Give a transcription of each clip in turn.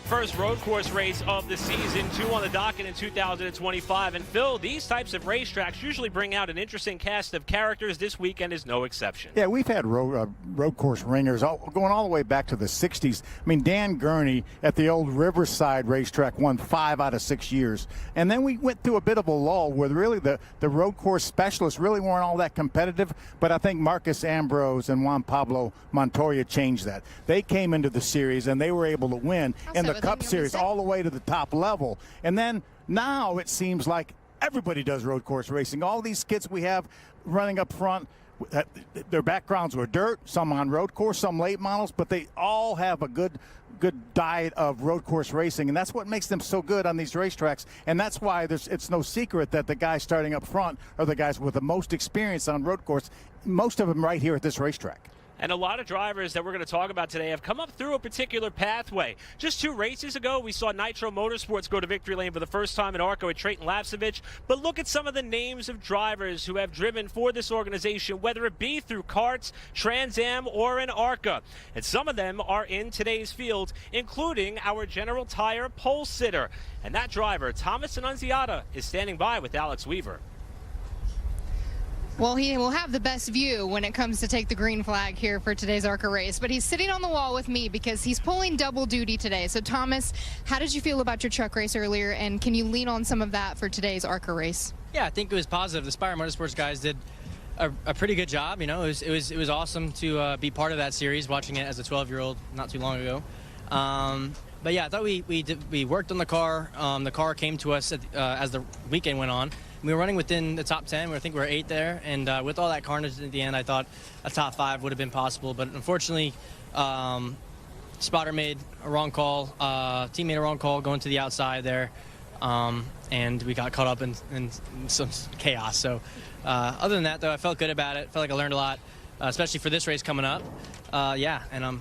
First road course race of the season, 2 on the docket in 2025. And Phil, these types of racetracks usually bring out an interesting cast of characters. This weekend is no exception. Yeah, we've had road course ringers going all the way back to the 60s. I mean, Dan Gurney at the old Riverside racetrack won 5 out of 6 years. And then we went through a bit of a lull where really the road course specialists really weren't all that competitive. But I think Marcus Ambrose and Juan Pablo Montoya changed that. They came into the series and they were able to win in the Cup Series all the way to the top level. And then now it seems like everybody does road course racing. All these kids we have running up front, their backgrounds were dirt, some on road course, some late models, but they all have a good diet of road course racing, and that's what makes them so good on these racetracks. And that's why it's no secret that the guys starting up front are the guys with the most experience on road course, most of them right here at this racetrack. And a lot of drivers that we're going to talk about today have come up through a particular pathway. Just 2 races ago, we saw Nitro Motorsports go to victory lane for the first time in ARCA with Trayton Lapsevich. But look at some of the names of drivers who have driven for this organization, whether it be through karts, Trans Am, or in ARCA. And some of them are in today's field, including our General Tire pole sitter. And that driver, Thomas Annunziata, is standing by with Alex Weaver. Well, he will have the best view when it comes to take the green flag here for today's ARCA race, but he's sitting on the wall with me because he's pulling double duty today. So, Thomas, how did you feel about your truck race earlier, and can you lean on some of that for today's ARCA race? Yeah, I think it was positive. The Spire Motorsports guys did a pretty good job. You know, it was awesome to be part of that series, watching it as a 12-year-old not too long ago. But yeah, I thought we worked on the car. The car came to us as the weekend went on. We were running within the top 10. I think we were 8 there. And with all that carnage at the end, I thought a top 5 would have been possible. But unfortunately, spotter made a wrong call. Team made a wrong call going to the outside there. And we got caught up in some chaos. So other than that, though, I felt good about it. Felt like I learned a lot, especially for this race coming up. Yeah, and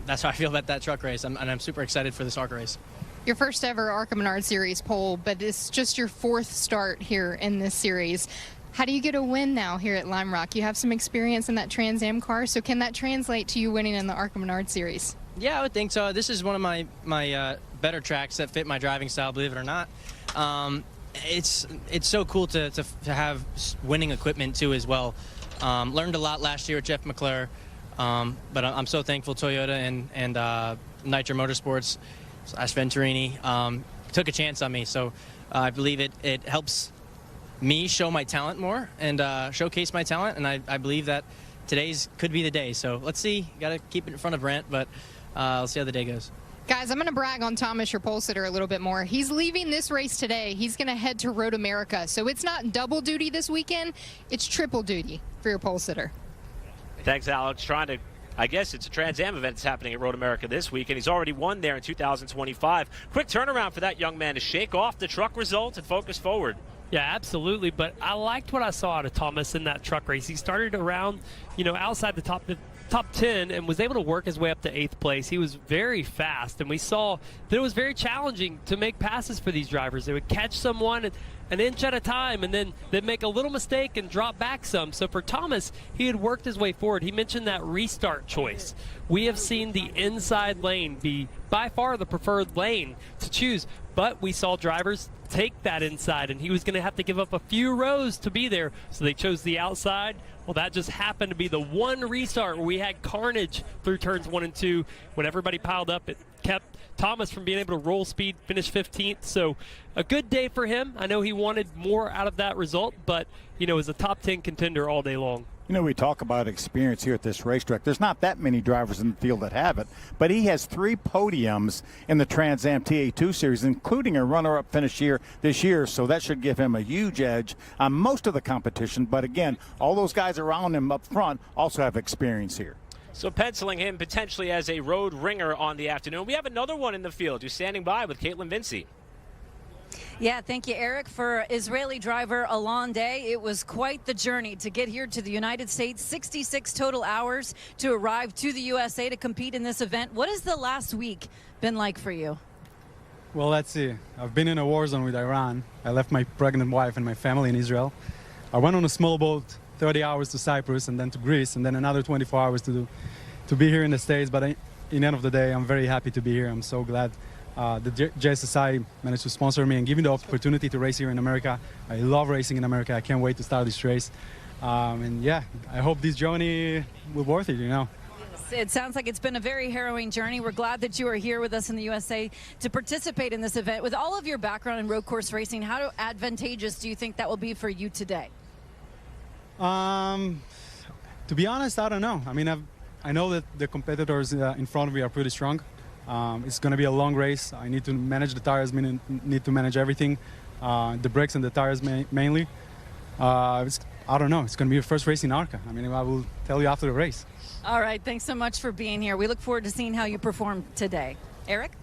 that's how I feel about that truck race. And I'm super excited for this ARCA race. Your first ever ARCA Menards Series pole, but it's just your 4th start here in this series. How do you get a win now here at Lime Rock? You have some experience in that Trans Am car, so can that translate to you winning in the ARCA Menards Series? Yeah, I would think so. This is one of my better tracks that fit my driving style, believe it or not. It's so cool to have winning equipment too as well. Learned a lot last year with Jeff McClure, but I'm so thankful Toyota and Nitro Motorsports / Venturini took a chance on me. So I believe it helps me show my talent more and showcase my talent, and I believe that today's could be the day. So let's see. Got to keep it in front of Brent, but let's see how the day goes. Guys, I'm going to brag on Thomas, your pole sitter, a little bit more. He's leaving this race today. He's going to head to Road America. So it's not double duty this weekend. It's triple duty for your pole sitter. Thanks, Alex. I guess it's a Trans Am event that's happening at Road America this week, and he's already won there in 2025. Quick turnaround for that young man to shake off the truck result and focus forward. Yeah, absolutely. But I liked what I saw out of Thomas in that truck race. He started around, outside the top top 10 and was able to work his way up to 8th place. He was very fast, and we saw that it was very challenging to make passes for these drivers. They would catch someone an inch at a time, and then they'd make a little mistake and drop back some. So for Thomas, he had worked his way forward. He mentioned that restart choice. We have seen the inside lane be by far the preferred lane to choose, but we saw drivers take that inside, and he was going to have to give up a few rows to be there, so they chose the outside. Well, that just happened to be the one restart where we had carnage through turns 1 and 2. When everybody piled up, it kept Thomas from being able to roll speed, finish 15th. So a good day for him. I know he wanted more out of that result, but, you know, as a top 10 contender all day long. You know, we talk about experience here at this racetrack. There's not that many drivers in the field that have it, but he has 3 podiums in the Trans Am TA2 series, including a runner-up finish here this year, so that should give him a huge edge on most of the competition. But again, all those guys around him up front also have experience here. So penciling him potentially as a road ringer on the afternoon. We have another one in the field who's standing by with Caitlin Vinci. Yeah, thank you, Eric. For Israeli driver Alon Day, it was quite the journey to get here to the United States. 66 total hours to arrive to the USA to compete in this event. What has the last week been like for you? Well, let's see. I've been in a war zone with Iran. I left my pregnant wife and my family in Israel. I went on a small boat, 30 hours to Cyprus and then to Greece, and then another 24 hours to be here in the States. But in the end of the day, I'm very happy to be here. I'm so glad the JSSI managed to sponsor me and give me the opportunity to race here in America. I love racing in America. I can't wait to start this race. And yeah, I hope this journey will be worth it, you know. It sounds like it's been a very harrowing journey. We're glad that you are here with us in the USA to participate in this event. With all of your background in road course racing, how advantageous do you think that will be for you today? To be honest, I don't know. I mean, I know that the competitors in front of me are pretty strong. It's going to be a long race. I need to manage the tires, need to manage everything, the brakes and the tires mainly. I don't know. It's going to be your first race in ARCA. I mean, I will tell you after the race. All right. Thanks so much for being here. We look forward to seeing how you perform today. Eric?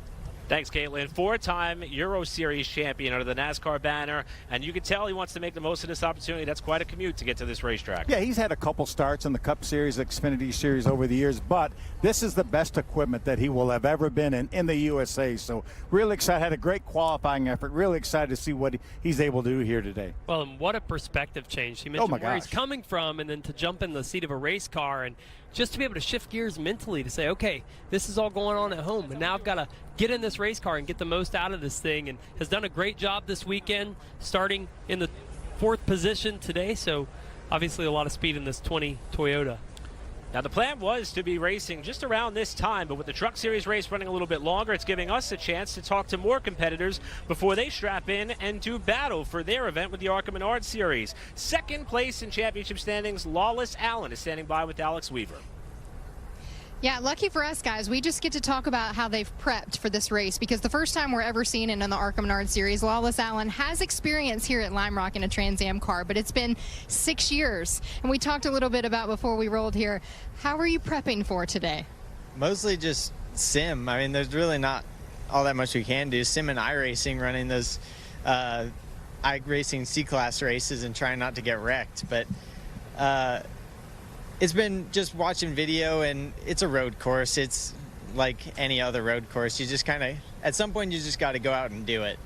Thanks, Caitlin. 4-time Euro Series champion under the NASCAR banner, and you can tell he wants to make the most of this opportunity. That's quite a commute to get to this racetrack. Yeah, he's had a couple starts in the Cup Series, Xfinity Series over the years, but this is the best equipment that he will have ever been in the USA. So really excited. Had a great qualifying effort. Really excited to see what he's able to do here today. Well, and what a perspective change. He mentioned where he's coming from, and then to jump in the seat of a race car and just to be able to shift gears mentally to say, okay, this is all going on at home, and now I've got to get in this race car and get the most out of this thing, and has done a great job this weekend, starting in the 4th position today. So obviously a lot of speed in this 20 Toyota. Now, the plan was to be racing just around this time, but with the Truck Series race running a little bit longer, it's giving us a chance to talk to more competitors before they strap in and do battle for their event with the ARCA Menards Series. 2nd place in championship standings, Lawless Allen is standing by with Alex Weaver. Yeah, lucky for us, guys. We just get to talk about how they've prepped for this race, because the first time we're ever seeing it in the ARCA Menards Series, Lawless Allen has experience here at Lime Rock in a Trans Am car, but it's been 6 years. And we talked a little bit about before we rolled here. How are you prepping for today? Mostly just sim. I mean, there's really not all that much we can do. Sim and iRacing, running those iRacing C-Class races and trying not to get wrecked. But it's been just watching video, and it's a road course. It's like any other road course. You just kind of, at some point, you just got to go out and do it.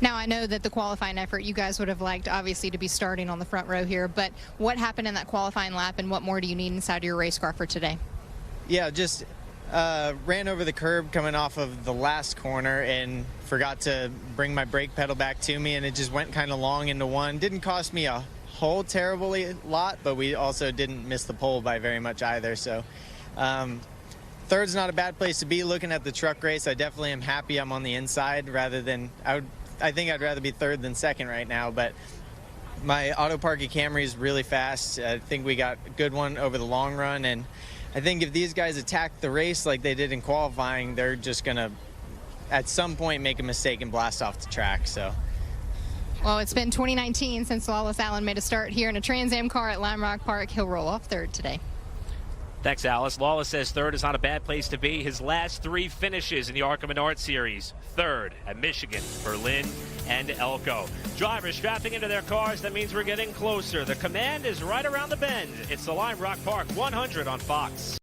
Now, I know that the qualifying effort, you guys would have liked, obviously, to be starting on the front row here, but what happened in that qualifying lap, and what more do you need inside of your race car for today? Yeah, just ran over the curb coming off of the last corner and forgot to bring my brake pedal back to me, and it just went kind of long into one. Didn't cost me a whole terribly lot, but we also didn't miss the pole by very much either. So third's not a bad place to be. Looking at the truck race, I definitely am happy I'm on the inside rather than, I think I'd rather be 3rd than 2nd right now. But my Auto Parky Camry is really fast. I think we got a good one over the long run, and I think if these guys attack the race like they did in qualifying, they're just gonna at some point make a mistake and blast off the track. So well, it's been 2019 since Lawless Allen made a start here in a Trans Am car at Lime Rock Park. He'll roll off 3rd today. Thanks, Alice. Lawless says third is not a bad place to be. His last 3 finishes in the ARCA Menards series. Third at Michigan, Berlin, and Elko. Drivers strapping into their cars. That means we're getting closer. The command is right around the bend. It's the Lime Rock Park 100 on Fox.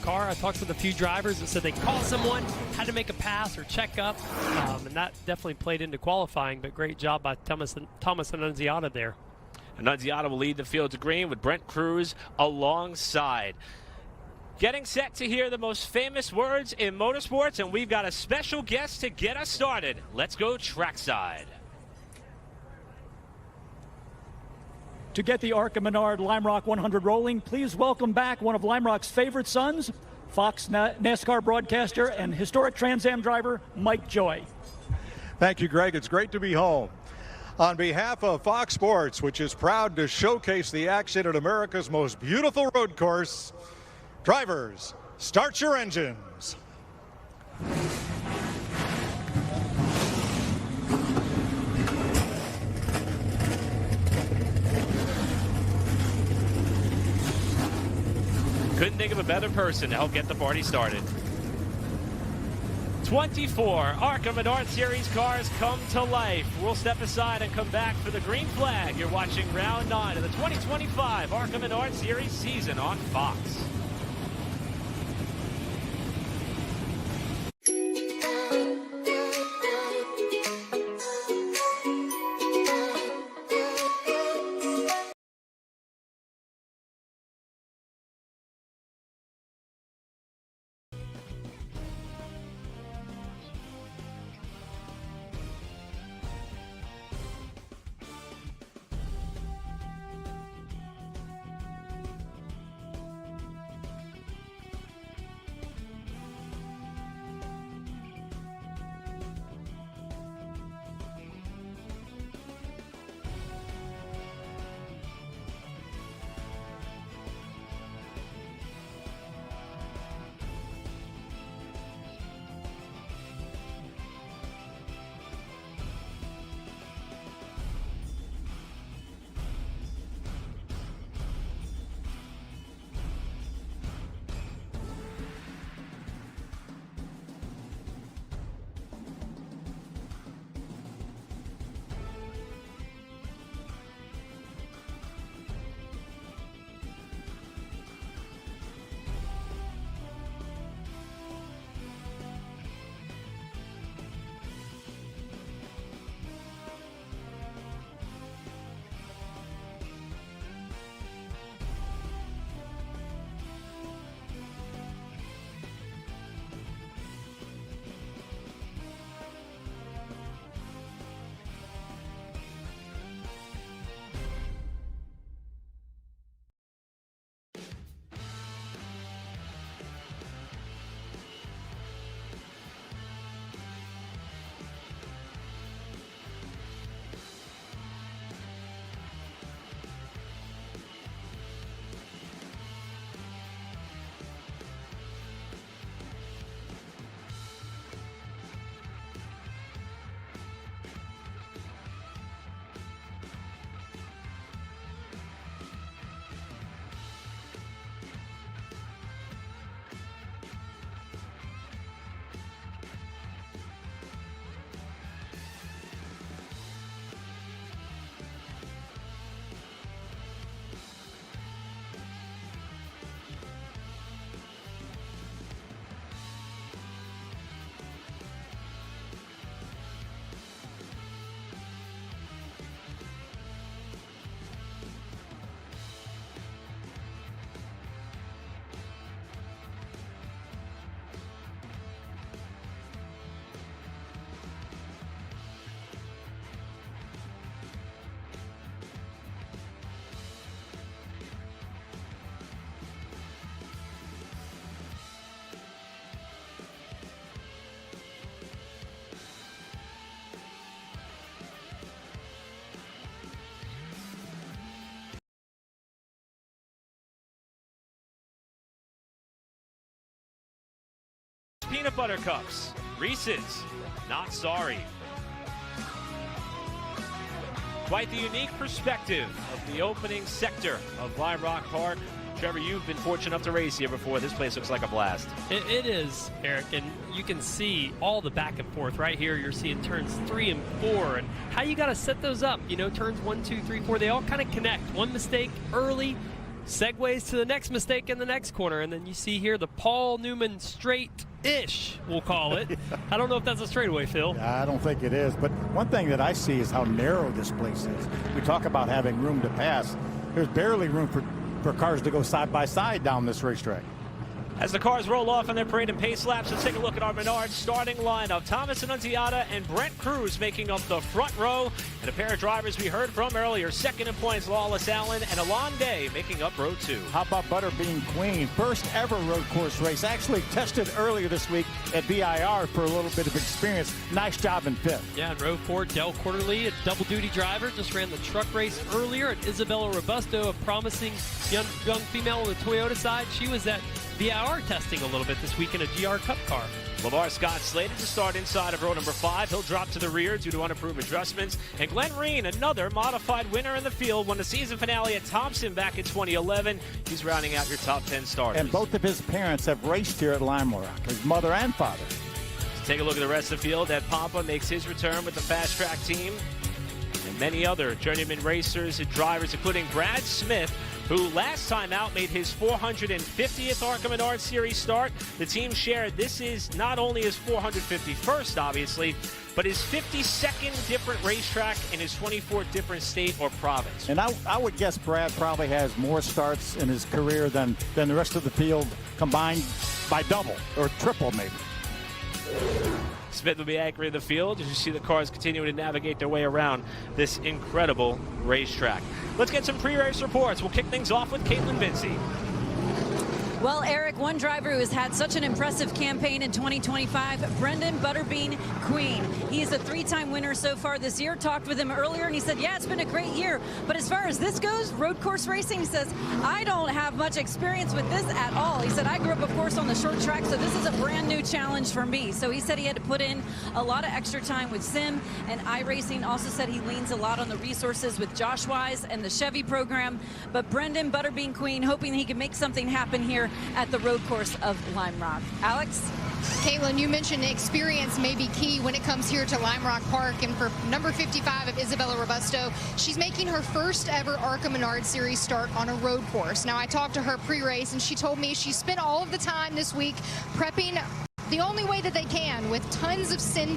Car. I talked with a few drivers that said they called someone, had to make a pass or check up, and that definitely played into qualifying, but great job by Thomas Annunziata there. Annunziata will lead the field to green with Brent Cruz alongside. Getting set to hear the most famous words in motorsports, and we've got a special guest to get us started. Let's go trackside. To get the ARCA Menard Lime Rock 100 rolling, please welcome back one of Lime Rock's favorite sons, Fox NASCAR broadcaster and historic Trans Am driver, Mike Joy. Thank you, Greg. It's great to be home. On behalf of Fox Sports, which is proud to showcase the action at America's most beautiful road course, drivers, start your engines. Couldn't think of a better person to help get the party started. 24 ARCA Menards Series cars come to life. We'll step aside and come back for the green flag. You're watching round 9 of the 2025 ARCA Menards Series season on Fox. Peanut butter cups, Reese's, not sorry. Quite the unique perspective of the opening sector of Lime Rock Park. Trevor, you've been fortunate enough to race here before. This place looks like a blast. It is, Eric, and you can see all the back and forth. Right here, you're seeing turns 3 and 4, and how you got to set those up. You know, turns 1, 2, 3, 4, they all kind of connect. One mistake early segues to the next mistake in the next corner, and then you see here the Paul Newman straight-ish, we'll call it. I don't know if that's a straightaway, Phil. I don't think it is, but one thing that I see is how narrow this place is. We talk about having room to pass. There's barely room for cars to go side by side down this racetrack. As the cars roll off on their parade and pace laps, let's take a look at our Menards starting lineup. Thomas Annunziata and Brent Cruz making up the front row, and a pair of drivers we heard from earlier. Second in points, Lawless Allen and Alon Day making up row 2. How about Butterbean Queen? First ever road course race. Actually tested earlier this week at VIR for a little bit of experience. Nice job in 5th. Yeah, in row 4, Del Quarterly, a double-duty driver, just ran the truck race earlier. At Isabella Robusto, a promising young female on the Toyota side. She was at VIR testing a little bit this week in a GR Cup car. LeVar Scott slated to start inside of row number 5. He'll drop to the rear due to unapproved adjustments. And Glenn Reen, another modified winner in the field, won the season finale at Thompson back in 2011. He's rounding out your top 10 starters. And both of his parents have raced here at Lime Rock, his mother and father. Let's take a look at the rest of the field. Ed Pompa makes his return with the Fast Track team. And many other journeyman racers and drivers, including Brad Smith, who last time out made his 450th ARCA Menards Series start. The team shared this is not only his 451st, obviously, but his 52nd different racetrack in his 24th different state or province. And I would guess Brad probably has more starts in his career than the rest of the field combined by double or triple maybe. Smith will be anchoring the field as you see the cars continuing to navigate their way around this incredible racetrack. Let's get some pre-race reports. We'll kick things off with Caitlin Vincey. Well, Eric, one driver who has had such an impressive campaign in 2025, Brendan Butterbean Queen. He's a 3-time winner so far this year. Talked with him earlier, and he said, yeah, it's been a great year. But as far as this goes, road course racing, he says, I don't have much experience with this at all. He said, I grew up, of course, on the short track, so this is a brand new challenge for me. So he said he had to put in a lot of extra time with sim and iRacing. Also said he leans a lot on the resources with Josh Wise and the Chevy program. But Brendan Butterbean Queen hoping he can make something happen here at the road course of Lime Rock. Alex? Caitlin, you mentioned experience may be key when it comes here to Lime Rock Park, and for number 55 of Isabella Robusto, she's making her first ever ARCA Menards Series start on a road course. Now, I talked to her pre-race, and she told me she spent all of the time this week prepping the only way that they can, with tons of sim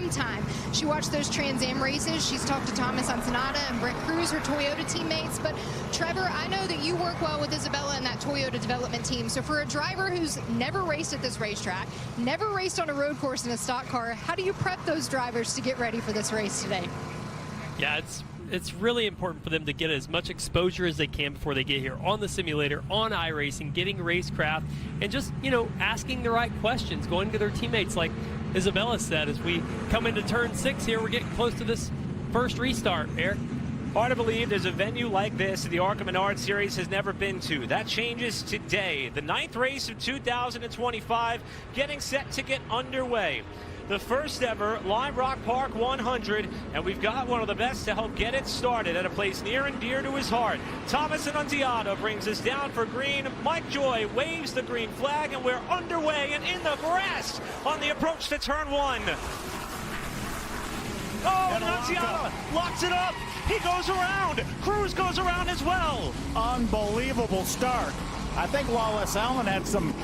time. She watched those Trans Am races. She's talked to Thomas Antonada and Brent Cruz, her Toyota teammates. But Trevor, I know that you work well with Isabella and that Toyota development team. So for a driver who's never raced at this racetrack, never raced on a road course in a stock car, how do you prep those drivers to get ready for this race today? Yeah, it's really important for them to get as much exposure as they can before they get here on the simulator, on iRacing, getting racecraft, and just, you know, asking the right questions, going to their teammates like Isabella said. As we come into turn 6 here, we're getting close to this first restart. Eric? Hard to believe there's a venue like this the ARCA Menards Series has never been to. That changes today. The 9th race of 2025 getting set to get underway. The first ever Lime Rock Park 100, and we've got one of the best to help get it started at a place near and dear to his heart. Thomas Annunziata brings us down for green. Mike Joy waves the green flag, and we're underway and in the grass on the approach to turn 1. Oh, Annunziata locks it up. He goes around. Cruz goes around as well. Unbelievable start. I think Wallace Allen had some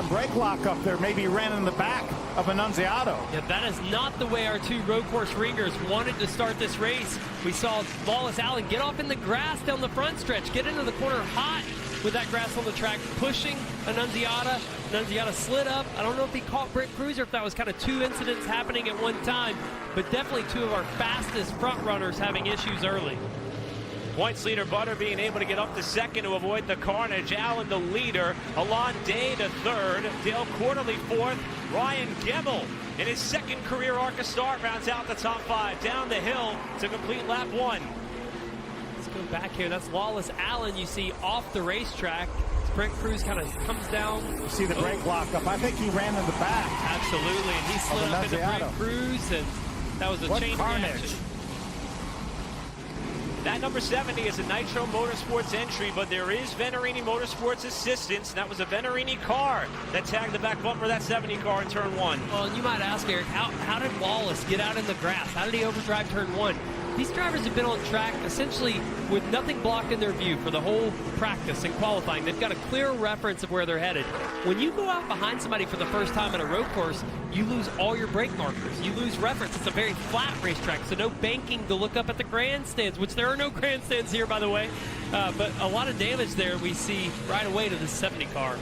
brake lock up there, maybe ran in the back of Annunziata. Yeah, that is not the way our two road course ringers wanted to start this race. We saw Wallace Allen get off in the grass down the front stretch, get into the corner hot with that grass on the track, pushing Annunziata. Annunziata slid up. I don't know if he caught Brent Cruz or if that was kind of two incidents happening at one time, but definitely two of our fastest front runners having issues early. Points leader Butter being able to get up to second to avoid the carnage. Allen the leader. Alon Day to third. Dale Quarterly fourth. Ryan Gebel in his second career ARCA start rounds out the top 5. Down the hill to complete lap 1. Let's go back here. That's Wallace Allen you see off the racetrack. Brent Cruz kind of comes down. You see the brake lock up. I think he ran in the back. Absolutely. And he slid up into Brent Cruz, and that was a chain reaction. That number 70 is a Nitro Motorsports entry, but there is Venerini Motorsports assistance. That was a Venerini car that tagged the back bumper of that 70 car in turn 1. Well, and you might ask, Eric, how did Wallace get out in the grass? How did he overdrive turn 1? These drivers have been on track essentially with nothing blocked in their view for the whole practice and qualifying. They've got a clear reference of where they're headed. When you go out behind somebody for the first time in a road course, you lose all your brake markers. You lose reference. It's a very flat racetrack, so no banking to look up at the grandstands, which there are no grandstands here, by the way. But a lot of damage there we see right away to the 70 car.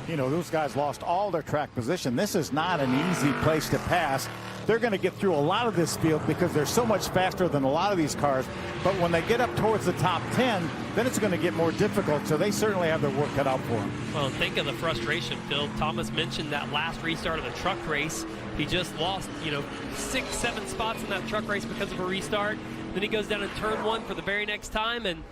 You know, those guys lost all their track position. This is not an easy place to pass. They're going to get through a lot of this field because they're so much faster than a lot of these cars. But when they get up towards the top 10, then it's going to get more difficult. So they certainly have their work cut out for them. Well, think of the frustration, Phil. Thomas mentioned that last restart of the truck race. He just lost, 6-7 spots in that truck race because of a restart. Then he goes down in turn 1 for the very next time and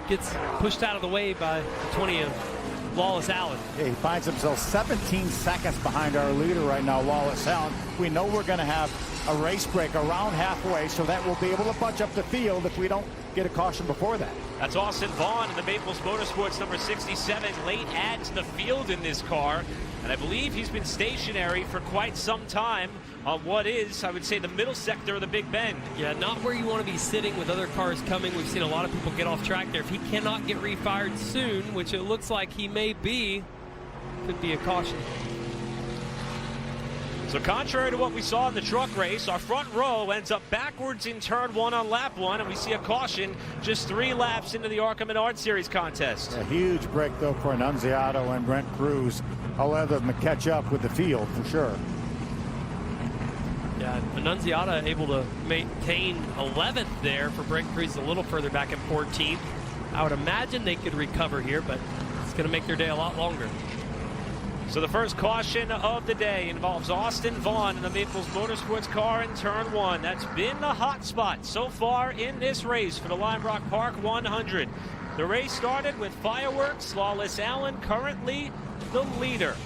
gets pushed out of the way by 20 of Lawless Allen. Yeah, he finds himself 17 seconds behind our leader right now, Lawless Allen. We know we're going to have a race break around halfway, so that we'll be able to bunch up the field if we don't get a caution before that. That's Austin Vaughn in the Maples Motorsports number 67. Late add to the field in this car. And I believe he's been stationary for quite some time on what is, I would say, the middle sector of the Big Bend. Yeah, not where you want to be sitting with other cars coming. We've seen a lot of people get off track there. If he cannot get refired soon, which it looks like he may be, could be a caution. So contrary to what we saw in the truck race, our front row ends up backwards in turn 1 on lap 1, and we see a caution just 3 laps into the ARCA Menards Series contest. A huge break, though, for Annunziato and Brent Cruz. I'll let them catch up with the field for sure. Yeah, Annunziata able to maintain 11th there for Brent Cruz, a little further back at 14th. I would imagine they could recover here, but it's going to make their day a lot longer. So the first caution of the day involves Austin Vaughn in the Maples Motorsports car in turn 1. That's been the hot spot so far in this race for the Lime Rock Park 100. The race started with fireworks. Lawless Allen currently the leader.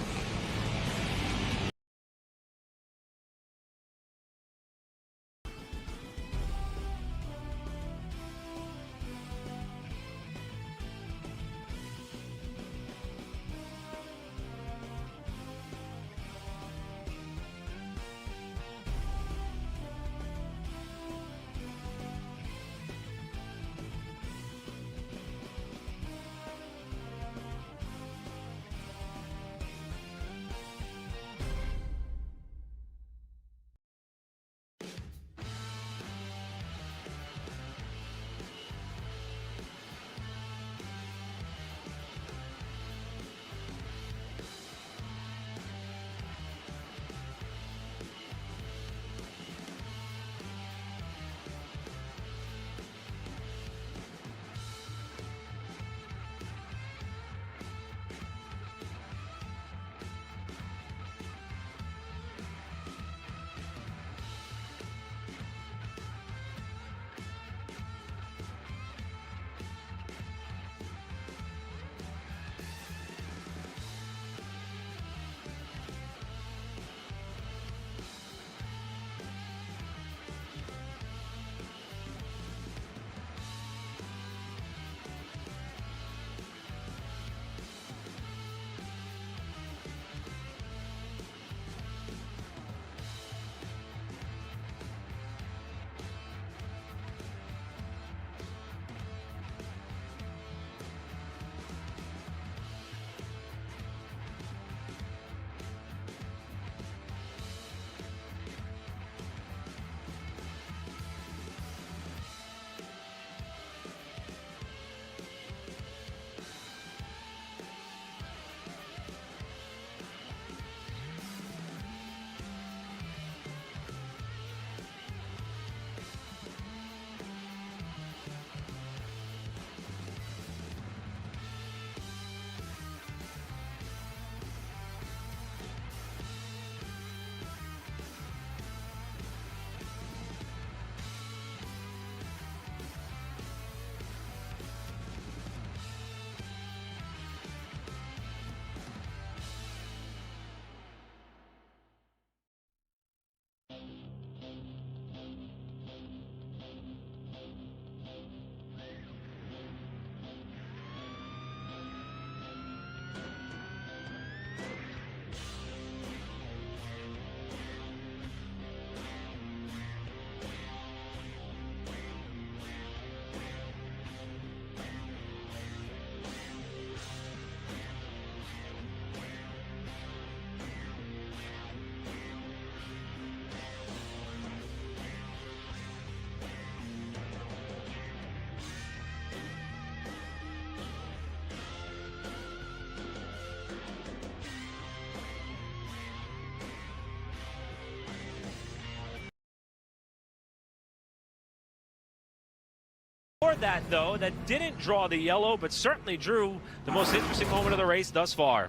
That though, that didn't draw the yellow, but certainly drew the most interesting moment of the race thus far.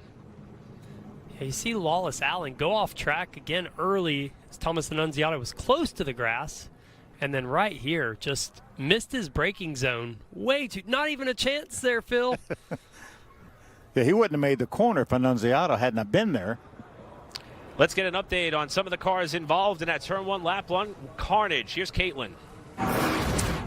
Yeah, you see Lawless Allen go off track again early as Thomas Annunziata was close to the grass, and then right here just missed his braking zone way too, not even a chance there, Phil. Yeah, he wouldn't have made the corner if Annunziata hadn't have been there. Let's get an update on some of the cars involved in that Turn 1 lap 1 carnage. Here's Caitlin.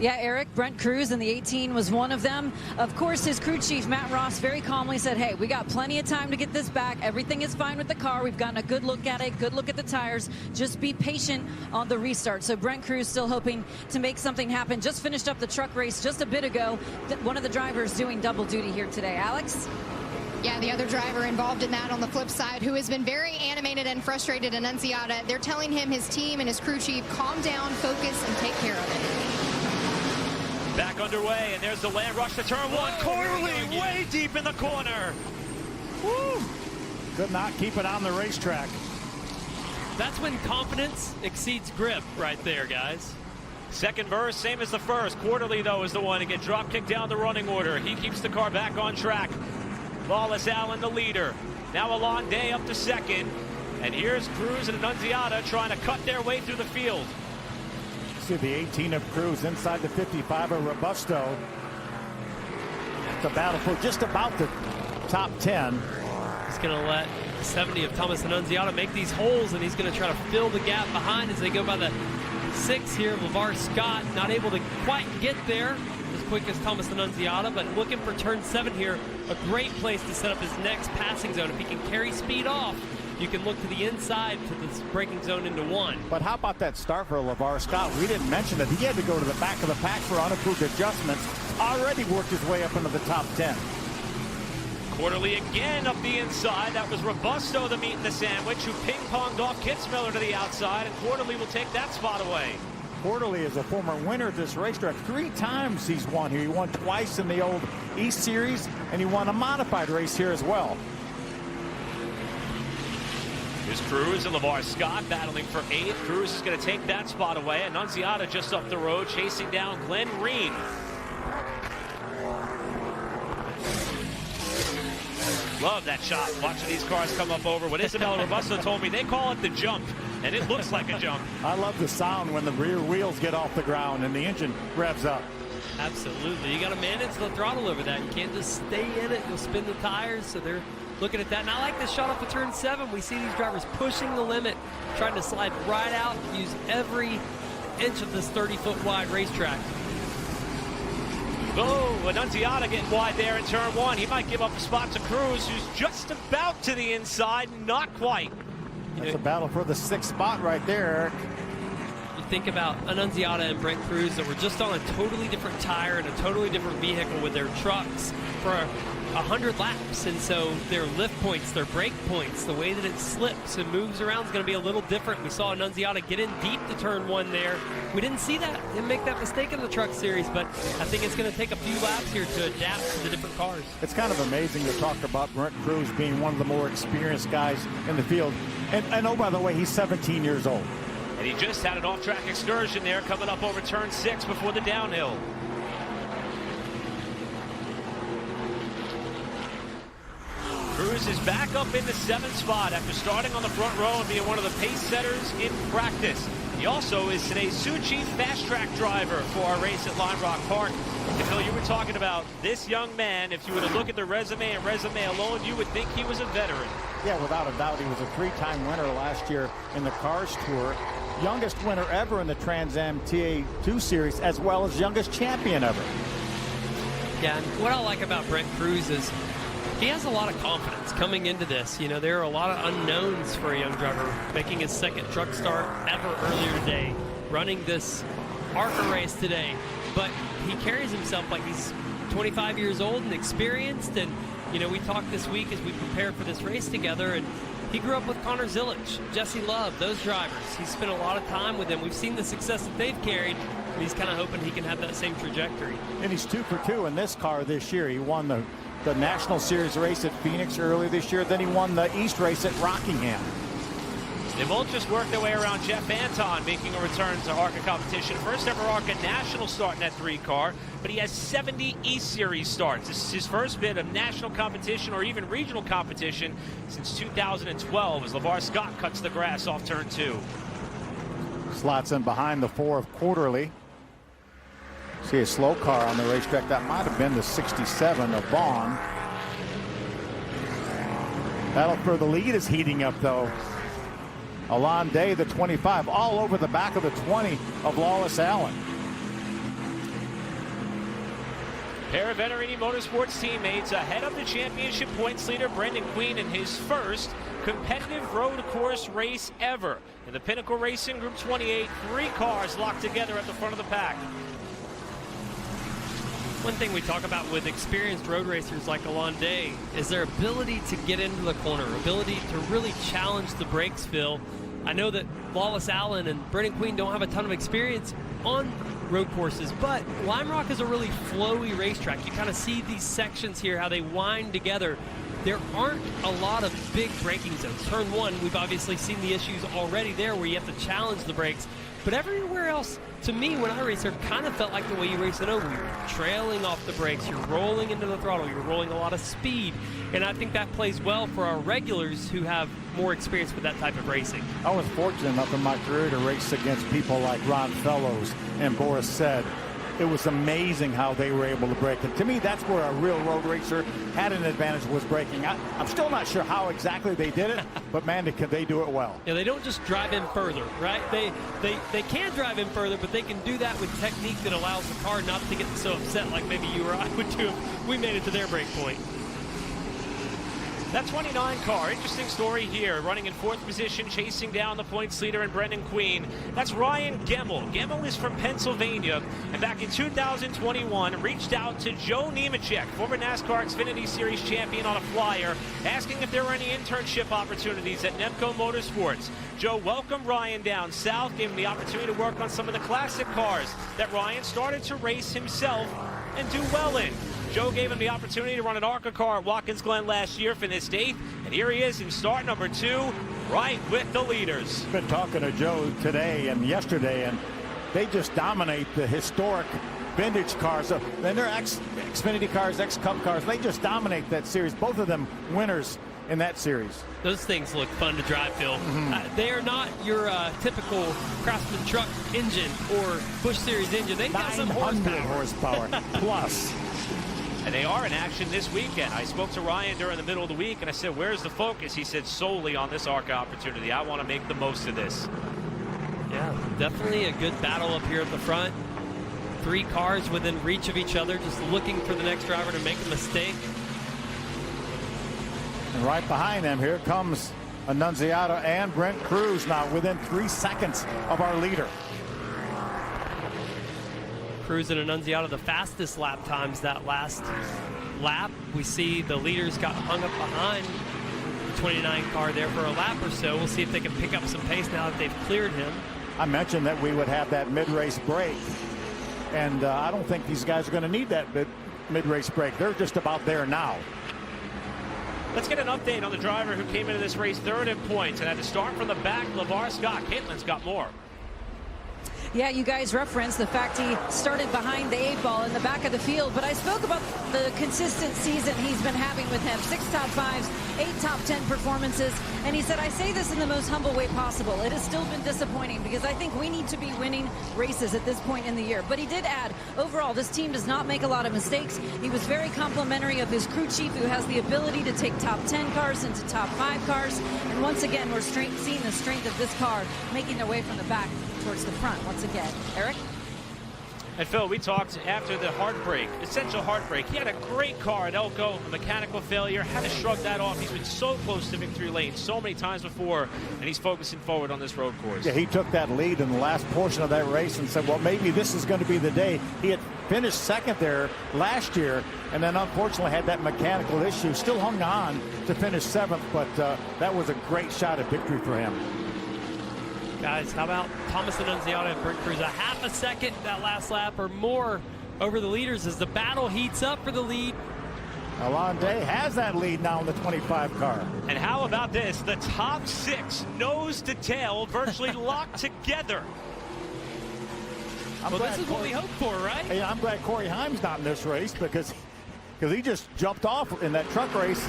Yeah, Eric, Brent Cruz in the 18 was one of them. Of course, his crew chief, Matt Ross, very calmly said, hey, we got plenty of time to get this back. Everything is fine with the car. We've gotten a good look at it, good look at the tires. Just be patient on the restart. So Brent Cruz still hoping to make something happen. Just finished up the truck race just a bit ago. One of the drivers doing double duty here today. Alex? Yeah, the other driver involved in that on the flip side, who has been very animated and frustrated, Annunziata, they're telling him, his team and his crew chief, calm down, focus, and take care of it. Back underway, and there's the land rush to Turn 1. Corley way deep in the corner. Woo! Could not keep it on the racetrack. That's when confidence exceeds grip right there, guys. Second verse, same as the first. Quarterly, though, is the one to get drop kicked down the running order. He keeps the car back on track. Lawless Allen, the leader. Now Alon Day up to second. And here's Cruz and Annunziata trying to cut their way through the field. See the 18 of Cruz inside the 55 of Robusto. It's a battle for just about the top 10. He's going to let 70 of Thomas Annunziata make these holes, and he's going to try to fill the gap behind as they go by the 6 here. LeVar Scott not able to quite get there as quick as Thomas Annunziata, but looking for Turn 7 here. A great place to set up his next passing zone. If he can carry speed off, you can look to the inside to this braking zone into 1. But how about that start for LeVar Scott? We didn't mention that he had to go to the back of the pack for unapproved adjustments. Already worked his way up into the top 10. Quarterly again up the inside. That was Robusto, the meat in the sandwich, who ping-ponged off Kitzmiller to the outside, and Quarterly will take that spot away. Quarterly is a former winner at this racetrack. 3 times he's won here. He won twice in the old East Series, and he won a modified race here as well. Here's Cruz and LeVar Scott battling for 8th. Cruz is going to take that spot away. Annunziata just up the road, chasing down Glenn Reen. Love that shot, watching these cars come up over. What Isabella Robusto told me, they call it the jump, and it looks like a jump. I love the sound when the rear wheels get off the ground and the engine revs up. Absolutely. You got to manage the throttle over that. You can't just stay in it. You'll spin the tires, so they're looking at that. And I like this shot off of Turn 7. We see these drivers pushing the limit, trying to slide right out, use every inch of this 30-foot wide racetrack. Oh, Annunziata getting wide there in Turn 1. He might give up a spot to Cruz, who's just about to the inside, not quite. It's a battle for the 6th spot right there, Eric. You think about Annunziata and Brent Cruz that were just on a totally different tire and a totally different vehicle with their trucks for 100 laps, and so their lift points, their brake points, the way that it slips and moves around is going to be a little different. We saw Annunziata get in deep to Turn 1 there. We didn't see that and make that mistake in the truck series, but I think it's going to take a few laps here to adapt to the different cars. It's kind of amazing to talk about Brent Cruz being one of the more experienced guys in the field. And oh, by the way, he's 17 years old. And he just had an off-track excursion there coming up over Turn 6 before the downhill. Cruz is back up in the 7th spot after starting on the front row and being one of the pace setters in practice. He also is today's Suchi fast track driver for our race at Lime Rock Park. And Phil, you were talking about this young man. If you were to look at the resume and resume alone, you would think he was a veteran. Yeah, without a doubt. He was a 3-time winner last year in the Cars Tour. Youngest winner ever in the Trans Am TA2 Series, as well as youngest champion ever. Yeah, and what I like about Brent Cruz is he has a lot of confidence coming into this. You know, there are a lot of unknowns for a young driver, making his 2nd truck start ever earlier today, running this ARCA race today. But he carries himself like he's 25 years old and experienced. And, you know, we talked this week as we prepared for this race together, and he grew up with Connor Zilic, Jesse Love, those drivers. He's spent a lot of time with them. We've seen the success that they've carried, and he's kind of hoping he can have that same trajectory. And he's 2 for 2 in this car this year. He won the National Series race at Phoenix earlier this year. Then he won the East race at Rockingham. They both just worked their way around Jeff Anton, making a return to ARCA competition. First ever ARCA National start in that 3 car, but he has 70 East Series starts. This is his first bit of national competition or even regional competition since 2012 as LeVar Scott cuts the grass off Turn 2. Slots in behind the 4 of Quarterly. See a slow car on the racetrack. That might have been the 67 of Vaughn. For the lead is heating up, though. Alon Day, the 25, all over the back of the 20 of Lawless Allen. Pair of Veterini Motorsports teammates ahead of the championship points leader Brendan Queen in his first competitive road course race ever. In the Pinnacle Racing Group 28, 3 cars locked together at the front of the pack. One thing we talk about with experienced road racers like Alon Day is their ability to get into the corner, ability to really challenge the brakes, Phil. I know that Lawless Allen and Brendan Queen don't have a ton of experience on road courses, but Lime Rock is a really flowy racetrack. You kind of see these sections here, how they wind together. There aren't a lot of big braking zones. Turn 1, we've obviously seen the issues already there where you have to challenge the brakes. But everywhere else, to me, when I race there, kind of felt like the way you race it over. You're trailing off the brakes, you're rolling into the throttle, you're rolling a lot of speed. And I think that plays well for our regulars who have more experience with that type of racing. I was fortunate enough in my career to race against people like Ron Fellows and Boris Said. It was amazing how they were able to brake. And to me, that's where a real road racer had an advantage, was braking. I'm still not sure how exactly they did it, but man, they do it well. Yeah, they don't just drive in further, right? They can drive in further, but they can do that with technique that allows the car not to get so upset like maybe you or I would do if we made it to their brake point. That 29 car, interesting story here, running in 4th position, chasing down the points leader in Brendan Queen. That's Ryan Gemmel. Gemmel is from Pennsylvania, and back in 2021, reached out to Joe Nemechek, former NASCAR Xfinity Series champion, on a flyer, asking if there were any internship opportunities at Nemco Motorsports. Joe welcomed Ryan down south, gave him the opportunity to work on some of the classic cars that Ryan started to race himself and do well in. Joe gave him the opportunity to run an ARCA car at Watkins Glen last year, finished 8th, and here he is in start number 2, right with the leaders. Been talking to Joe today and yesterday, and they just dominate the historic vintage cars. And they're Xfinity cars, X-Cup cars. They just dominate that series. Both of them winners in that series. Those things look fun to drive, Phil. They are not your typical Craftsman truck engine or Busch Series engine. They've got some horsepower plus. And they are in action this weekend. I spoke to Ryan during the middle of the week, and I said, where's the focus? He said, solely on this ARCA opportunity. I want to make the most of this. Yeah, definitely a good battle up here at the front. 3 cars within reach of each other, just looking for the next driver to make a mistake. And right behind them, here comes Annunziata and Brent Cruz, now within 3 seconds of our leader. Cruz and Annunziata the fastest lap times that last lap. We see the leaders got hung up behind the 29 car there for a lap or so. We'll see if they can pick up some pace now that they've cleared him. I mentioned that we would have that mid-race break, and I don't think these guys are going to need that mid-race break. They're just about there now. Let's get an update on the driver who came into this race 3rd in points and had to start from the back. LeVar Scott. Caitlin's got more. Yeah, you guys referenced the fact he started behind the 8 ball in the back of the field, but I spoke about the consistent season he's been having with him. 6 top 5s, 8 top 10 performances, and he said, I say this in the most humble way possible. It has still been disappointing because I think we need to be winning races at this point in the year. But he did add, overall, this team does not make a lot of mistakes. He was very complimentary of his crew chief, who has the ability to take top 10 cars into top 5 cars. And once again, we're seeing the strength of this car making their way from the back towards the front once again. Eric? And Phil, we talked after the heartbreak, essential heartbreak. He had a great car at Elko, a mechanical failure, had to shrug that off. He's been so close to victory lane so many times before, and he's focusing forward on this road course. Yeah, he took that lead in the last portion of that race and said, well, maybe this is going to be the day. He had finished 2nd there last year, and then unfortunately had that mechanical issue. Still hung on to finish 7th, but that was a great shot at victory for him. Guys, how about Thomas Annunziata and Brent Cruz? A half a second that last lap or more over the leaders as the battle heats up for the lead. Alon Day has that lead now in the 25 car. And how about this? The top 6, nose to tail, virtually locked together. Well, this is what we hope for, right? Hey, I'm glad Corey Himes not in this race because he just jumped off in that truck race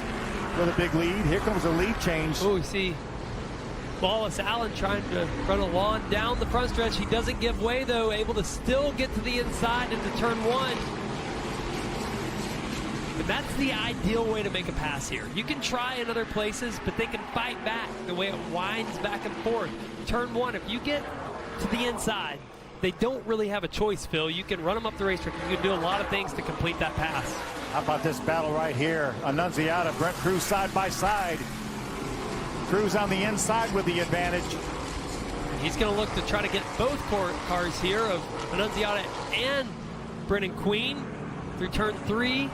with a big lead. Here comes a lead change. Oh, we see Lawless Allen trying to run Alon down the front stretch. He doesn't give way, though, able to still get to the inside into turn 1. And that's the ideal way to make a pass here. You can try in other places, but they can fight back the way it winds back and forth. Turn one, if you get to the inside, they don't really have a choice, Phil. You can run them up the racetrack. You can do a lot of things to complete that pass. How about this battle right here? Annunziata, Brent Cruz side by side. Cruz on the inside with the advantage. He's going to look to try to get both cars here of Annunziata and Brennan Queen through turn 3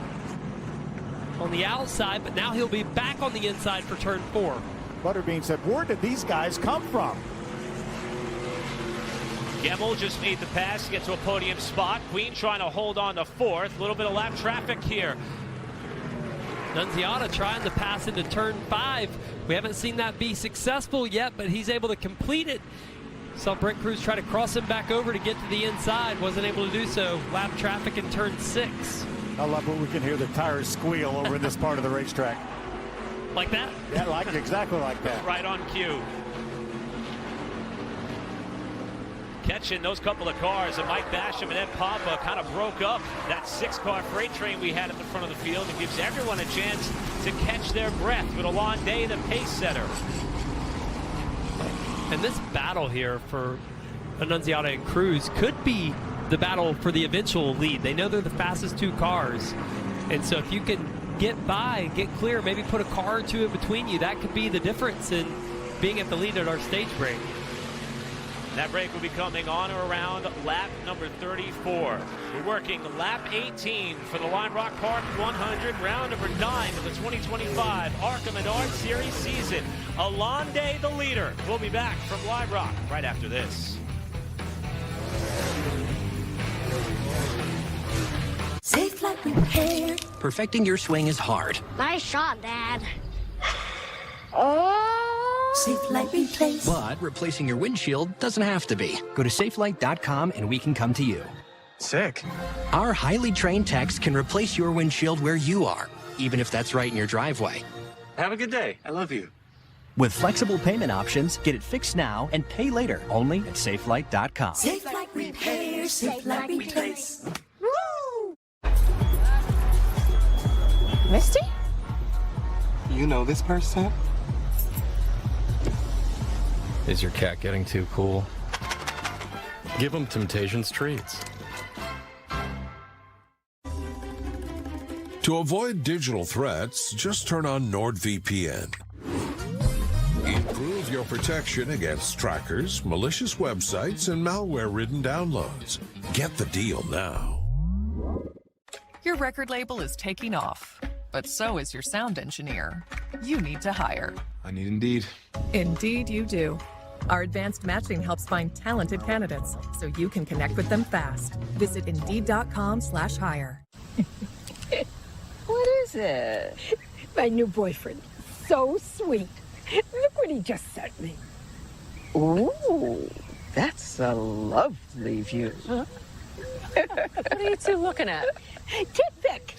on the outside, but now he'll be back on the inside for turn 4. Butterbean said, where did these guys come from? Gemmel just made the pass to get to a podium spot. Queen trying to hold on to 4th. A little bit of lap traffic here. Annunziata trying to pass into turn 5. We haven't seen that be successful yet, but he's able to complete it. Saw Brent Cruz try to cross him back over to get to the inside. Wasn't able to do so. Lap traffic in turn 6. I love when we can hear the tires squeal over in this part of the racetrack. Like that? Yeah, exactly like that. Right on cue. Catching those couple of cars, and Mike Basham and Ed Papa kind of broke up that 6-car freight train we had at the front of the field. It gives everyone a chance to catch their breath with Alon Day, the pace setter. And this battle here for Annunziata and Cruz could be the battle for the eventual lead. They know they're the fastest 2 cars. And so if you can get by, get clear, maybe put a car or 2 in between you, that could be the difference in being at the lead at our stage break. That break will be coming on or around lap number 34. We're working lap 18 for the Lime Rock Park 100, round number 9 of the 2025 ARCA Menards Series season. Alon Day, the leader. We'll be back from Lime Rock right after this. Safe Light Repair. Perfecting your swing is hard. Nice shot, Dad. Oh! Safe Light Replace. But replacing your windshield doesn't have to be. Go to safelight.com and we can come to you. Sick. Our highly trained techs can replace your windshield where you are, even if that's right in your driveway. Have a good day. I love you. With flexible payment options, get it fixed now and pay later only at safelight.com. Safe Light Repair. Safe Light Replace. Woo! Misty? You know this person? Is your cat getting too cool? Give him Temptations treats. To avoid digital threats, just turn on NordVPN. Improve your protection against trackers, malicious websites, and malware-ridden downloads. Get the deal now. Your record label is taking off, but so is your sound engineer. You need to hire. I need Indeed. Indeed you do. Our advanced matching helps find talented candidates so you can connect with them fast. Visit Indeed.com/hire. What is it? My new boyfriend. So sweet. Look what he just sent me. Ooh, that's a lovely view. Huh? What are you two looking at? Tip pick.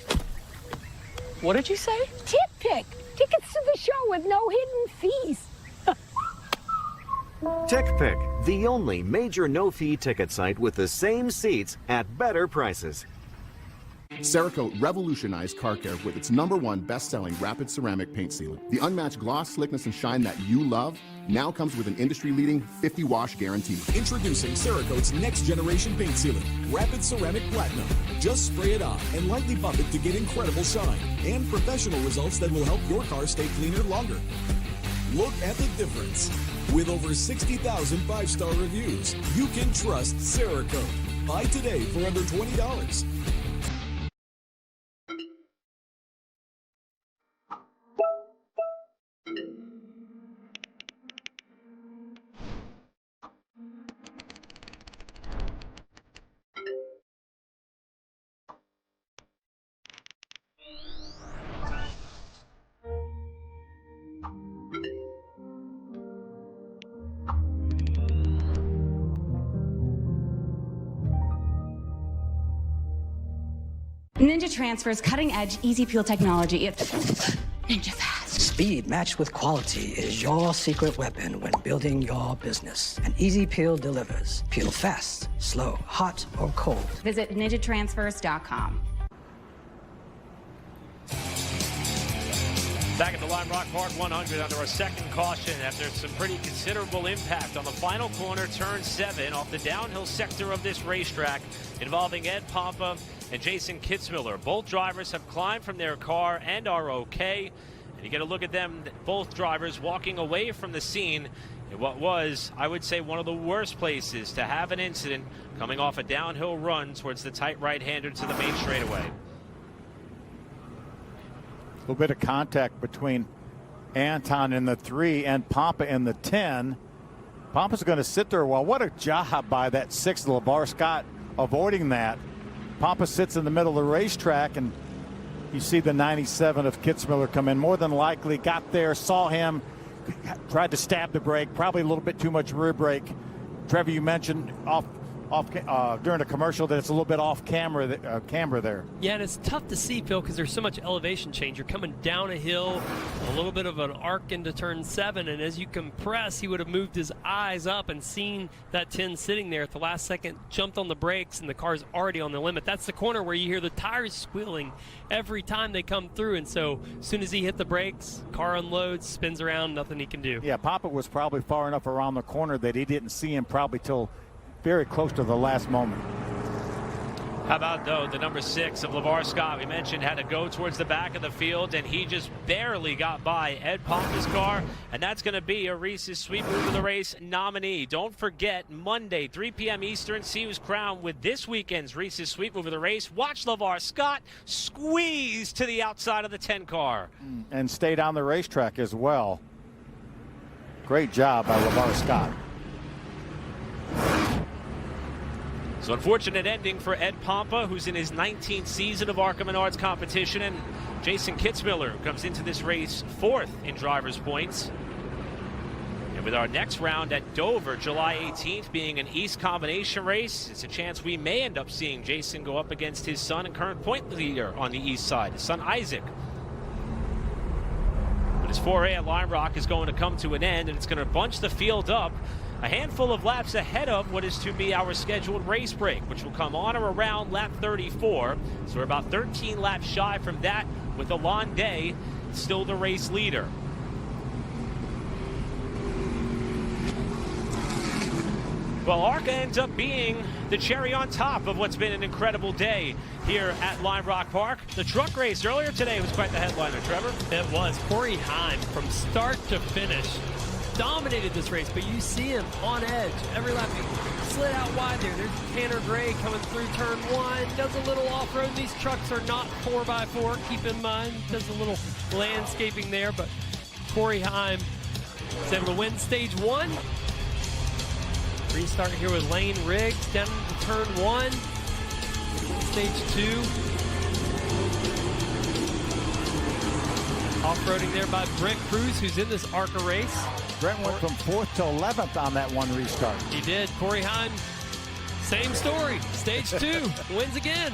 What did you say? Tip pick. Tickets to the show with no hidden fees. TickPick, the only major no-fee ticket site with the same seats at better prices. Cerakote revolutionized car care with its #1 best-selling rapid ceramic paint sealant. The unmatched gloss, slickness, and shine that you love now comes with an industry-leading 50-wash guarantee. Introducing Cerakote's next-generation paint sealant, Rapid Ceramic Platinum. Just spray it on and lightly bump it to get incredible shine and professional results that will help your car stay cleaner longer. Look at the difference. With over 60,000 5-star reviews, you can trust Cerakote. Buy today for under $20. Ninja Transfer's cutting-edge Easy Peel technology. It's ninja fast. Speed matched with quality is your secret weapon when building your business. And Easy Peel delivers. Peel fast, slow, hot, or cold. Visit ninjatransfers.com. Back at the Lime Rock Park 100 under our second caution after some pretty considerable impact on the final corner, turn 7, off the downhill sector of this racetrack involving Ed Pompa and Jason Kitzmiller. Both drivers have climbed from their car and are okay. And you get a look at them, both drivers walking away from the scene in what was, I would say, one of the worst places to have an incident, coming off a downhill run towards the tight right-hander to the main straightaway. A little bit of contact between Anton in the 3 and Pompa in the 10. Pompa's going to sit there a while. What a job by that 6, LeVar Scott, avoiding that. Pompa sits in the middle of the racetrack, and you see the 97 of Kitzmiller come in. More than likely got there, saw him, tried to stab the brake, probably a little bit too much rear brake. Trevor, you mentioned during a commercial that it's a little bit off camber there. Yeah, and it's tough to see, Phil, because there's so much elevation change. You're coming down a hill, a little bit of an arc into turn 7, and as you compress, he would have moved his eyes up and seen that 10 sitting there at the last second, jumped on the brakes, and the car's already on the limit. That's the corner where you hear the tires squealing every time they come through, and so as soon as he hit the brakes, car unloads, spins around, nothing he can do. Yeah, Pompa was probably far enough around the corner that he didn't see him probably till very close to the last moment. How about, though, the number 6 of LeVar Scott, we mentioned, had to go towards the back of the field, and he just barely got by Ed Pompa's car, and that's going to be a Reese's Sweet Move of the Race nominee. Don't forget, Monday, 3 p.m. Eastern, see who's crowned with this weekend's Reese's Sweet Move of the Race. Watch LeVar Scott squeeze to the outside of the 10 car. And stay down the racetrack as well. Great job by LeVar Scott. So unfortunate ending for Ed Pompa, who's in his 19th season of ARCA Menards competition, and Jason Kitzmiller, who comes into this race 4th in driver's points. And with our next round at Dover, July 18th, being an East combination race, it's a chance we may end up seeing Jason go up against his son and current point leader on the East side, his son Isaac. But his foray at Lime Rock is going to come to an end, and it's going to bunch the field up a handful of laps ahead of what is to be our scheduled race break, which will come on or around lap 34. So we're about 13 laps shy from that, with Alon Day still the race leader. Well, ARCA ends up being the cherry on top of what's been an incredible day here at Lime Rock Park. The truck race earlier today was quite the headliner, Trevor. It was. Corey Heim, from start to finish, dominated this race, but you see him on edge every lap. He slid out wide there. There's Tanner Gray coming through turn 1, does a little off-road. These trucks are not 4x4, keep in mind. Does a little landscaping there, but Corey Heim is able to win stage 1. Restart here with Lane Riggs down into turn 1. Stage 2. Off-roading there by Brent Cruz, who's in this ARCA race. Brent went from 4th to 11th on that one restart. He did. Corey Heim, same story. Stage 2, wins again.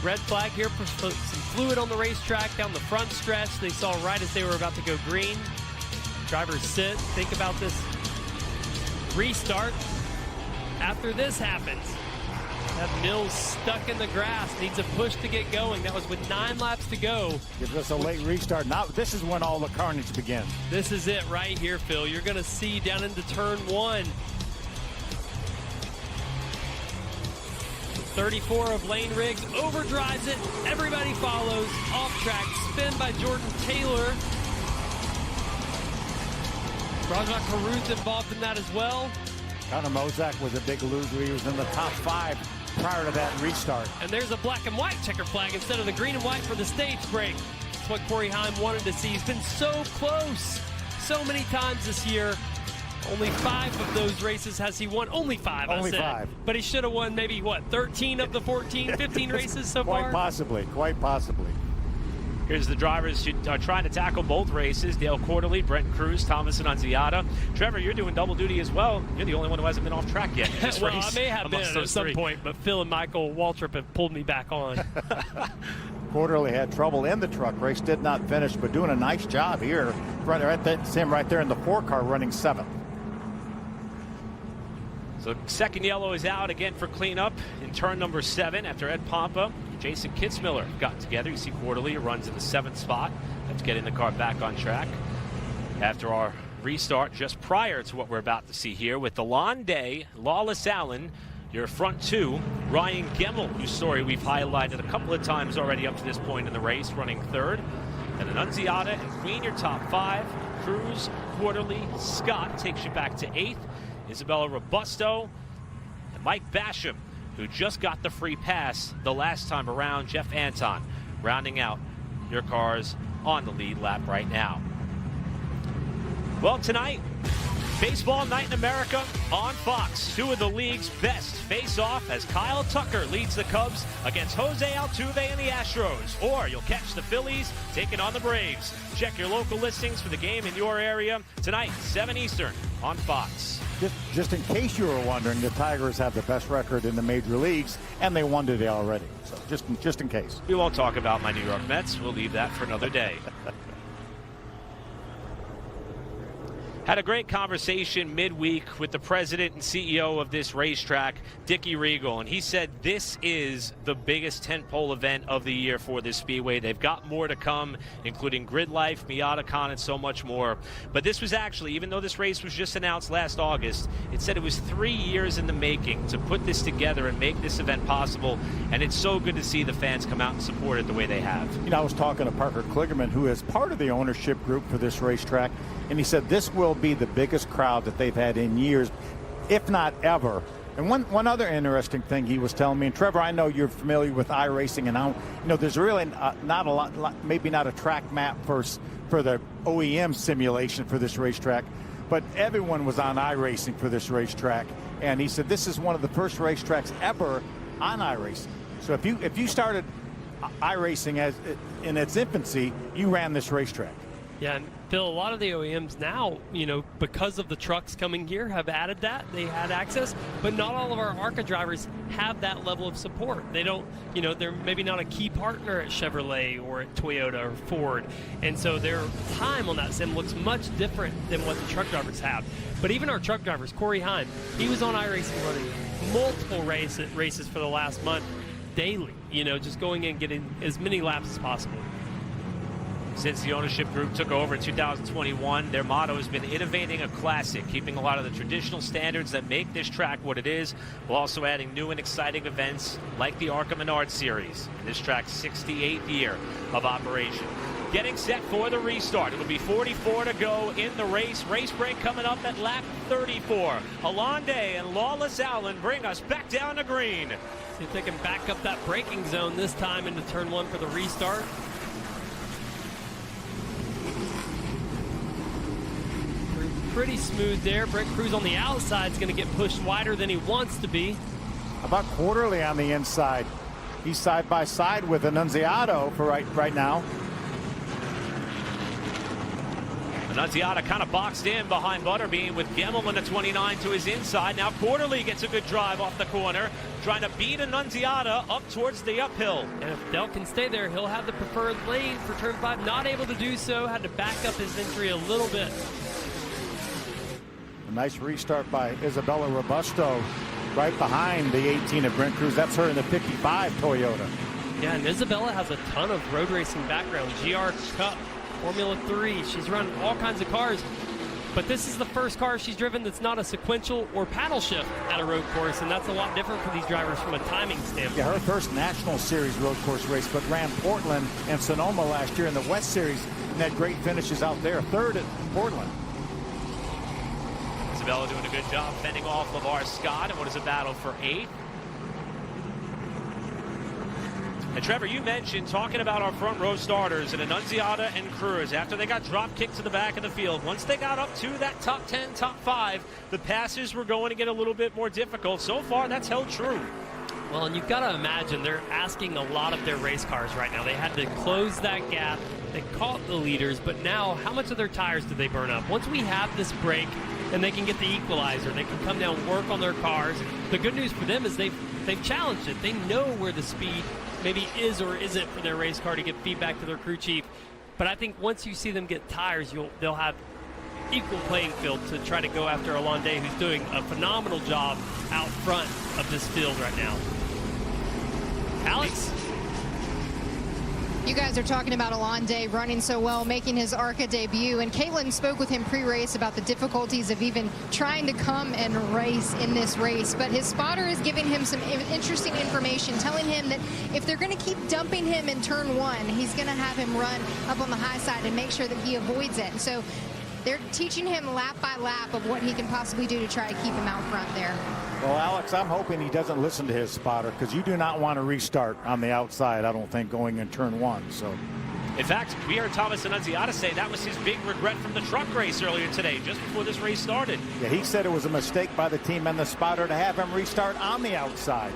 Red flag here for some fluid on the racetrack down the front stretch. They saw right as they were about to go green. Drivers sit, think about this restart. After this happens, that Mills stuck in the grass, needs a push to get going. That was with 9 laps to go. Gives us a late restart. Now this is when all the carnage begins. This is it right here, Phil. You're going to see down into turn 1. 34 of Lane Riggs overdrives it. Everybody follows. Off track spin by Jordan Taylor. Rajat Caruth involved in that as well. Connor Mozak was a big loser. He was in the top 5 prior to that restart. And there's a black and white checker flag instead of the green and white for the stage break. That's what Corey Heim wanted to see. He's been so close so many times this year. Only 5 of those races has he won. Only 5, Only I said. 5. But he should have won maybe, what, 13 of the 14, 15 races so far? Quite possibly, quite possibly. Here's the drivers who are trying to tackle both races. Dale Quarterly, Brent Cruz, Thomas Annunziata. Trevor, you're doing double duty as well. You're the only one who hasn't been off track yet in this well, race. I may have been at some 3. point, but Phil and Michael Waltrip have pulled me back on. Quarterly had trouble in the truck race, did not finish, but doing a nice job here. That's him right there in the 4 car running 7th. So second yellow is out again for cleanup in turn number 7 after Ed Pompa Jason Kitzmiller got together. You see Quarterly runs in the 7th spot. That's getting the car back on track after our restart just prior to what we're about to see here with the Londay, Lawless Allen, your front two. Ryan Gemmel, whose story we've highlighted a couple of times already up to this point in the race, running 3rd. And Annunziata and Queen, your top 5. Cruz, Quarterly, Scott takes you back to 8th. Isabella Robusto, and Mike Basham, who just got the free pass the last time around. Jeff Anton rounding out your cars on the lead lap right now. Well, tonight, Baseball Night in America on Fox. 2 of the league's best face off as Kyle Tucker leads the Cubs against Jose Altuve and the Astros. Or you'll catch the Phillies taking on the Braves. Check your local listings for the game in your area tonight, 7 Eastern on Fox. Just in case you were wondering, the Tigers have the best record in the major leagues, and they won today already. So just in case. We won't talk about my New York Mets. We'll leave that for another day. Had a great conversation midweek with the president and CEO of this racetrack, Dickie Regal, and he said this is the biggest tentpole event of the year for this speedway. They've got more to come, including Grid Life, Miata-Con, and so much more. But this was actually, even though this race was just announced last August, it said it was 3 years in the making to put this together and make this event possible. And it's so good to see the fans come out and support it the way they have. You know, I was talking to Parker Kligerman, who is part of the ownership group for this racetrack, and he said this will be the biggest crowd that they've had in years, if not ever. And one other interesting thing he was telling me, and Trevor, I know you're familiar with iRacing, and you know there's really not a lot, maybe not a track map for the OEM simulation for this racetrack, but everyone was on iRacing for this racetrack, and he said this is one of the first racetracks ever on iRacing. So if you started iRacing as in its infancy, you ran this racetrack. Yeah, and Phil, a lot of the OEMs now, you know, because of the trucks coming here, have added that. They had access, but not all of our ARCA drivers have that level of support. They don't, you know, they're maybe not a key partner at Chevrolet or at Toyota or Ford. And so their time on that sim looks much different than what the truck drivers have. But even our truck drivers, Corey Heim, he was on iRacing running multiple races for the last month daily, you know, just going in and getting as many laps as possible. Since the ownership group took over in 2021, their motto has been innovating a classic, keeping a lot of the traditional standards that make this track what it is, while also adding new and exciting events like the ARCA Menards Series in this track's 68th year of operation. Getting set for the restart. It'll be 44 to go in the race. Race break coming up at lap 34. Alonde and Lawless Allen bring us back down to green. See if they can back up that braking zone this time into turn 1 for the restart. Pretty smooth there. Brett Cruz on the outside is going to get pushed wider than he wants to be. How about Quarterly on the inside? He's side by side with Annunziata for right now. Annunziata kind of boxed in behind Butterbean with Gemmel in the 29 to his inside. Now Quarterly gets a good drive off the corner, trying to beat Annunziata up towards the uphill. And if Dell can stay there, he'll have the preferred lane for turn 5. Not able to do so, had to back up his entry a little bit. A nice restart by Isabella Robusto right behind the 18 of Brent Cruz. That's her in the 55 Toyota. Yeah, and Isabella has a ton of road racing background. GR Cup, Formula 3. She's run all kinds of cars. But this is the first car she's driven that's not a sequential or paddle shift at a road course, and that's a lot different for these drivers from a timing standpoint. Yeah, her first National Series road course race, but ran Portland and Sonoma last year in the West Series, and had great finishes out there. 3rd at Portland. Isabella doing a good job fending off LeVar Scott in what is a battle for 8th. And Trevor, you mentioned talking about our front row starters and Annunziata and Cruz after they got drop kicked to the back of the field. Once they got up to that top 10, top 5, the passes were going to get a little bit more difficult. So far, that's held true. Well, and you've got to imagine they're asking a lot of their race cars right now. They had to close that gap. They caught the leaders, but now how much of their tires do they burn up? Once we have this break and they can get the equalizer, they can come down and work on their cars. The good news for them is they've challenged it. They know where the speed maybe is or isn't for their race car to get feedback to their crew chief. But I think once you see them get tires, they'll have equal playing field to try to go after Alonde, who's doing a phenomenal job out front of this field right now. Alex? You guys are talking about Alonde running so well, making his ARCA debut, and Caitlin spoke with him pre-race about the difficulties of even trying to come and race in this race. But his spotter is giving him some interesting information, telling him that if they're going to keep dumping him in turn 1, he's going to have him run up on the high side and make sure that he avoids it. And so they're teaching him lap by lap of what he can possibly do to try to keep him out front there. Well, Alex, I'm hoping he doesn't listen to his spotter, because you do not want to restart on the outside, I don't think, going in turn 1. So, in fact, we heard Thomas Annunziata say that was his big regret from the truck race earlier today, just before this race started. Yeah, he said it was a mistake by the team and the spotter to have him restart on the outside.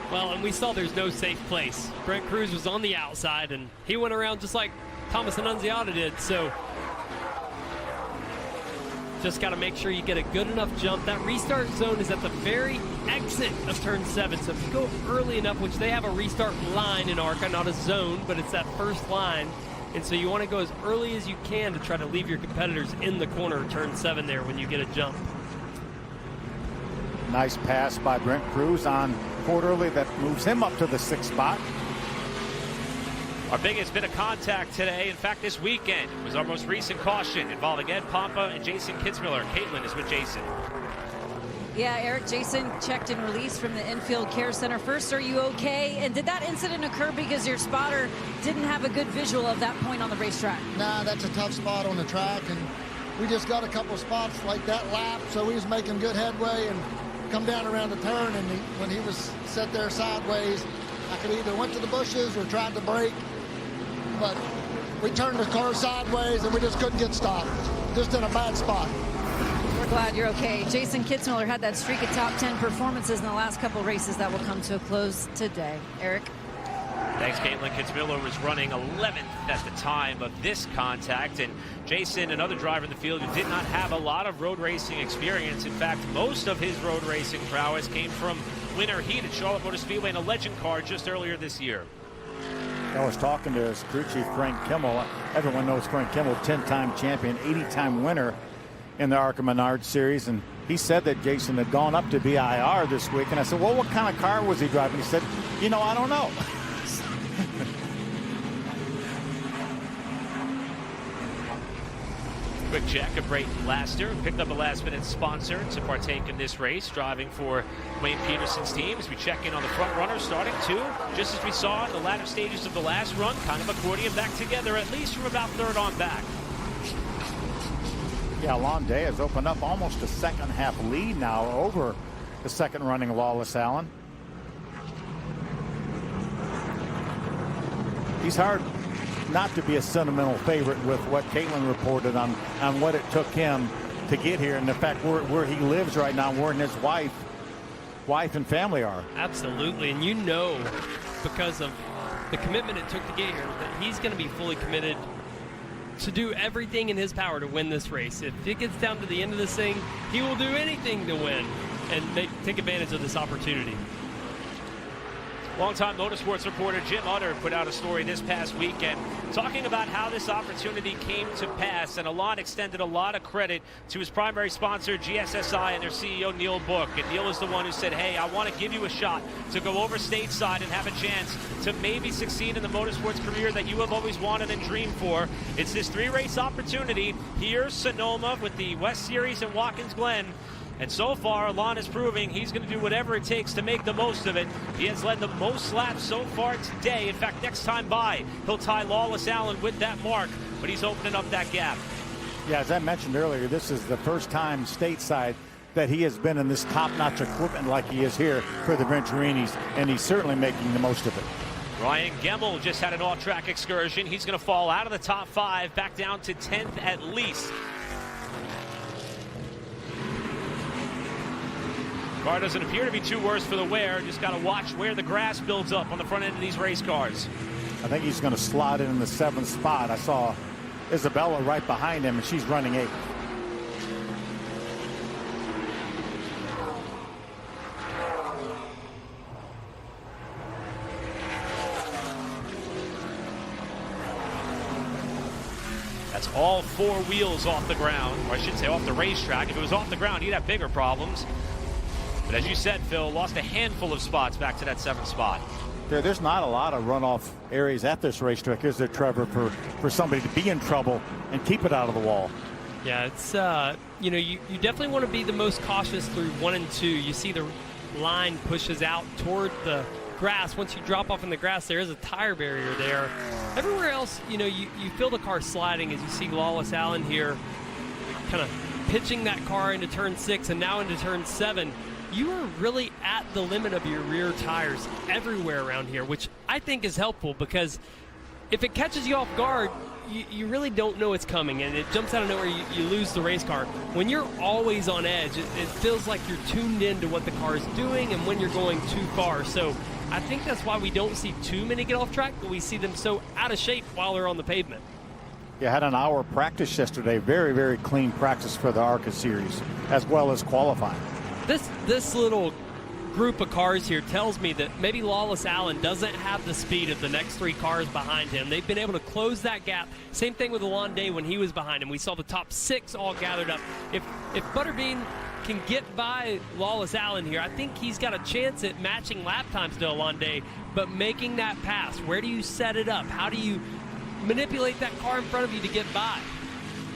Well, and we saw there's no safe place. Brent Cruz was on the outside, and he went around just like Thomas Annunziata did. So just got to make sure you get a good enough jump. That restart zone is at the very exit of turn 7. So if you go early enough, which they have a restart line in ARCA, not a zone, but it's that first line. And so you want to go as early as you can to try to leave your competitors in the corner of turn 7 there when you get a jump. Nice pass by Brent Cruz on Quarterly that moves him up to the 6th spot. Our biggest bit of contact today, in fact this weekend, was our most recent caution involving Ed Pompa and Jason Kitzmiller. Caitlin is with Jason. Yeah, Eric, Jason checked and released from the infield care center. First, are you okay? And did that incident occur because your spotter didn't have a good visual of that point on the racetrack? Nah, that's a tough spot on the track, and we just got a couple spots like that lap, so he was making good headway and come down around the turn, and when he was set there sideways, I could either went to the bushes or tried to brake, but we turned the car sideways and we just couldn't get stopped. Just in a bad spot. We're glad you're okay. Jason Kitzmiller had that streak of top 10 performances in the last couple races that will come to a close today. Eric? Thanks, Caitlin. Kitzmiller was running 11th at the time of this contact, and Jason, another driver in the field who did not have a lot of road racing experience. In fact, most of his road racing prowess came from winter heat at Charlotte Motor Speedway in a legend car just earlier this year. I was talking to his crew chief, Frank Kimmel. Everyone knows Frank Kimmel, 10-time champion, 80-time winner in the ARCA Menards series, and he said that Jason had gone up to VIR this week, and I said, well, what kind of car was he driving? He said, you know, I don't know. Quick check of Brayton Laster, picked up a last-minute sponsor to partake in this race, driving for Wayne Peterson's team as we check in on the front runners, starting 2, just as we saw in the latter stages of the last run, kind of accordion back together, at least from about 3rd on back. Yeah, Alonde has opened up almost a second-half lead now over the second running Lawless Allen. He's hard not to be a sentimental favorite with what Caitlin reported on what it took him to get here, and the fact where he lives right now, where his wife and family are. Absolutely, and you know, because of the commitment it took to get here, that he's going to be fully committed to do everything in his power to win this race. If it gets down to the end of this thing, he will do anything to win and take advantage of this opportunity. Longtime motorsports reporter Jim Utter put out a story this past weekend talking about how this opportunity came to pass, and Alon extended a lot of credit to his primary sponsor GSSI and their CEO Neil Book. And Neil is the one who said, hey, I want to give you a shot to go over stateside and have a chance to maybe succeed in the motorsports career that you have always wanted and dreamed for. It's this 3-race opportunity here, Sonoma with the West Series in Watkins Glen. And so far, Alon is proving he's going to do whatever it takes to make the most of it. He has led the most laps so far today. In fact, next time by, he'll tie Lawless Allen with that mark, but he's opening up that gap. Yeah, as I mentioned earlier, this is the first time stateside that he has been in this top-notch equipment like he is here for the Venturinis, and he's certainly making the most of it. Ryan Gemmel just had an off-track excursion. He's going to fall out of the top 5, back down to 10th at least. Car doesn't appear to be too worse for the wear. Just got to watch where the grass builds up on the front end of these race cars. I think he's going to slot in the 7th spot. I saw Isabella right behind him, and she's running 8th. That's all 4 wheels off the ground, or I should say off the racetrack. If it was off the ground, he'd have bigger problems. But as you said, Phil, lost a handful of spots back to that 7th spot. There's not a lot of runoff areas at this racetrack, is there, Trevor, for somebody to be in trouble and keep it out of the wall? Yeah, it's, you know, you definitely want to be the most cautious through 1 and 2. You see the line pushes out toward the grass. Once you drop off in the grass, there is a tire barrier there. Everywhere else, you know, you feel the car sliding as you see Lawless Alan here kind of pitching that car into turn 6 and now into turn 7. You are really at the limit of your rear tires everywhere around here, which I think is helpful because if it catches you off guard, you really don't know it's coming and it jumps out of nowhere, you lose the race car. When you're always on edge, it feels like you're tuned into what the car is doing and when you're going too far. So I think that's why we don't see too many get off track, but we see them so out of shape while they're on the pavement. You had an hour practice yesterday. Very, very clean practice for the ARCA series, as well as qualifying. This little group of cars here tells me that maybe Lawless Alan doesn't have the speed of the next 3 cars behind him. They've been able to close that gap. Same thing with Alonde when he was behind him. We saw the top 6 all gathered up. If Butterbean can get by Lawless Alan here, I think he's got a chance at matching lap times to Alonde, but making that pass, where do you set it up? How do you manipulate that car in front of you to get by?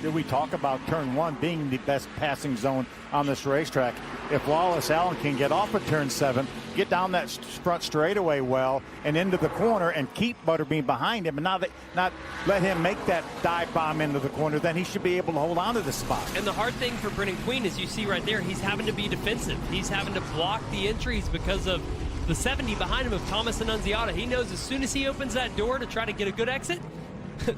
Did we talk about turn 1 being the best passing zone on this racetrack? If Lawless Alan can get off of turn 7, get down that front straightaway well and into the corner and keep Butterbean behind him and not let him make that dive bomb into the corner, then he should be able to hold on to the spot. And the hard thing for Brennan Queen, as you see right there, he's having to be defensive. He's having to block the entries because of the 70 behind him of Thomas Annunziata. He knows as soon as he opens that door to try to get a good exit,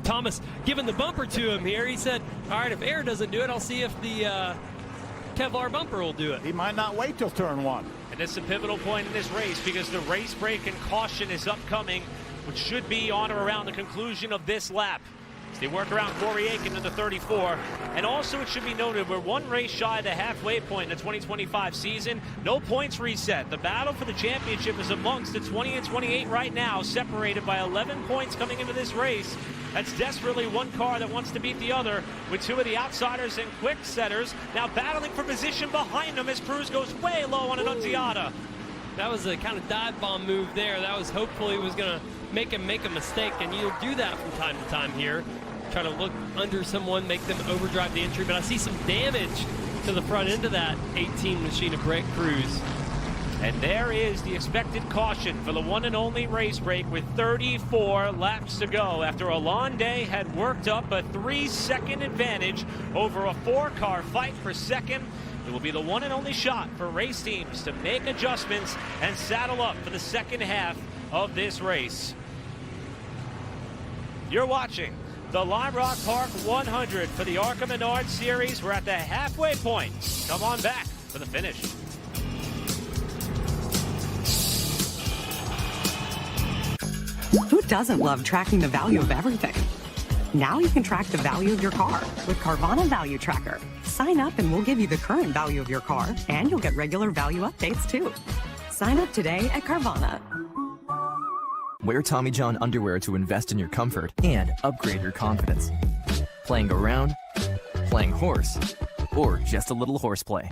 Thomas giving the bumper to him here. He said, all right, if air doesn't do it, I'll see if the Kevlar bumper will do it. He might not wait till turn 1. And it's a pivotal point in this race because the race break and caution is upcoming, which should be on or around the conclusion of this lap. As they work around Corey Aiken in the 34. And also it should be noted, we're 1 race shy of the halfway point in the 2025 season. No points reset. The battle for the championship is amongst the 20 and 28 right now, separated by 11 points coming into this race. That's desperately one car that wants to beat the other, with 2 of the outsiders and quick setters now battling for position behind them as Cruz goes way low on Annunziata. That was a kind of dive bomb move there. That was hopefully was going to make him make a mistake, and you'll do that from time to time here. Try to look under someone, make them overdrive the entry, but I see some damage to the front end of that 18 machine of Brett Cruz. And there is the expected caution for the one and only race break with 34 laps to go after Alonde had worked up a 3-second advantage over a 4-car fight for second. It will be the one and only shot for race teams to make adjustments and saddle up for the second half of this race. You're watching the Lime Rock Park 100 for the ARCA Menards series. We're at the halfway point. Come on back for the finish. Who doesn't love tracking the value of everything? Now you can track the value of your car with Carvana Value Tracker. Sign up and we'll give you the current value of your car, and you'll get regular value updates too. Sign up today at Carvana. Wear Tommy John underwear to invest in your comfort and upgrade your confidence. Playing around, playing horse, or just a little horseplay.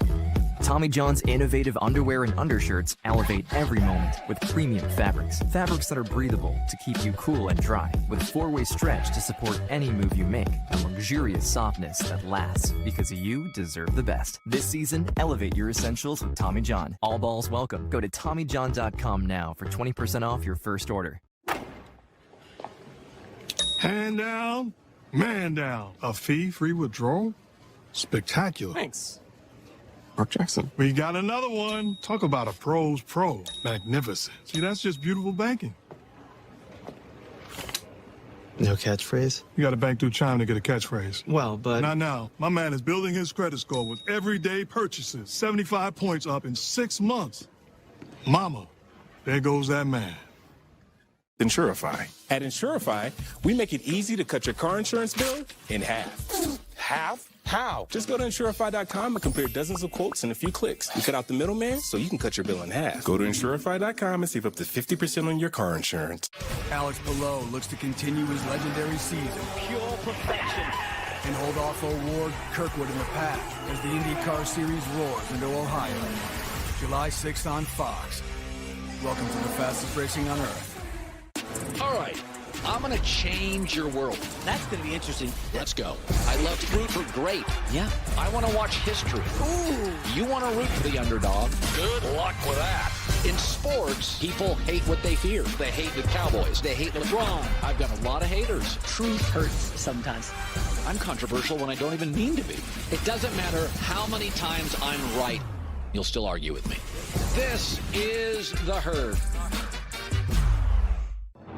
Tommy John's innovative underwear and undershirts elevate every moment with premium fabrics. Fabrics that are breathable to keep you cool and dry, with a 4-way stretch to support any move you make. A luxurious softness that lasts, because you deserve the best. This season, elevate your essentials with Tommy John. All balls welcome. Go to TommyJohn.com now for 20% off your first order. Hand down, man down. A fee-free withdrawal? Spectacular. Thanks. Mark Jackson. We got another one. Talk about a pro's pro. Magnificent. See, that's just beautiful banking. No catchphrase? You got to bank through Chime to get a catchphrase. Well, but... Not now. My man is building his credit score with everyday purchases. 75 points up in 6 months. Mama, there goes that man. Insurify. At Insurify, we make it easy to cut your car insurance bill in half. Half? How? Just go to Insurify.com and compare dozens of quotes in a few clicks. We cut out the middleman so you can cut your bill in half. Go to Insurify.com and save up to 50% on your car insurance. Alex Palou looks to continue his legendary season. Pure perfection. And hold off O'Ward, Kirkwood in the pack as the IndyCar Series roars into Ohio. July 6th on Fox. Welcome to the fastest racing on Earth. All right, I'm going to change your world. That's going to be interesting. Let's go. I love to root for great. Yeah. I want to watch history. Ooh. You want to root for the underdog. Good luck with that. In sports, people hate what they fear. They hate the Cowboys. They hate LeBron. I've got a lot of haters. Truth hurts sometimes. I'm controversial when I don't even mean to be. It doesn't matter how many times I'm right. You'll still argue with me. This is The Herd.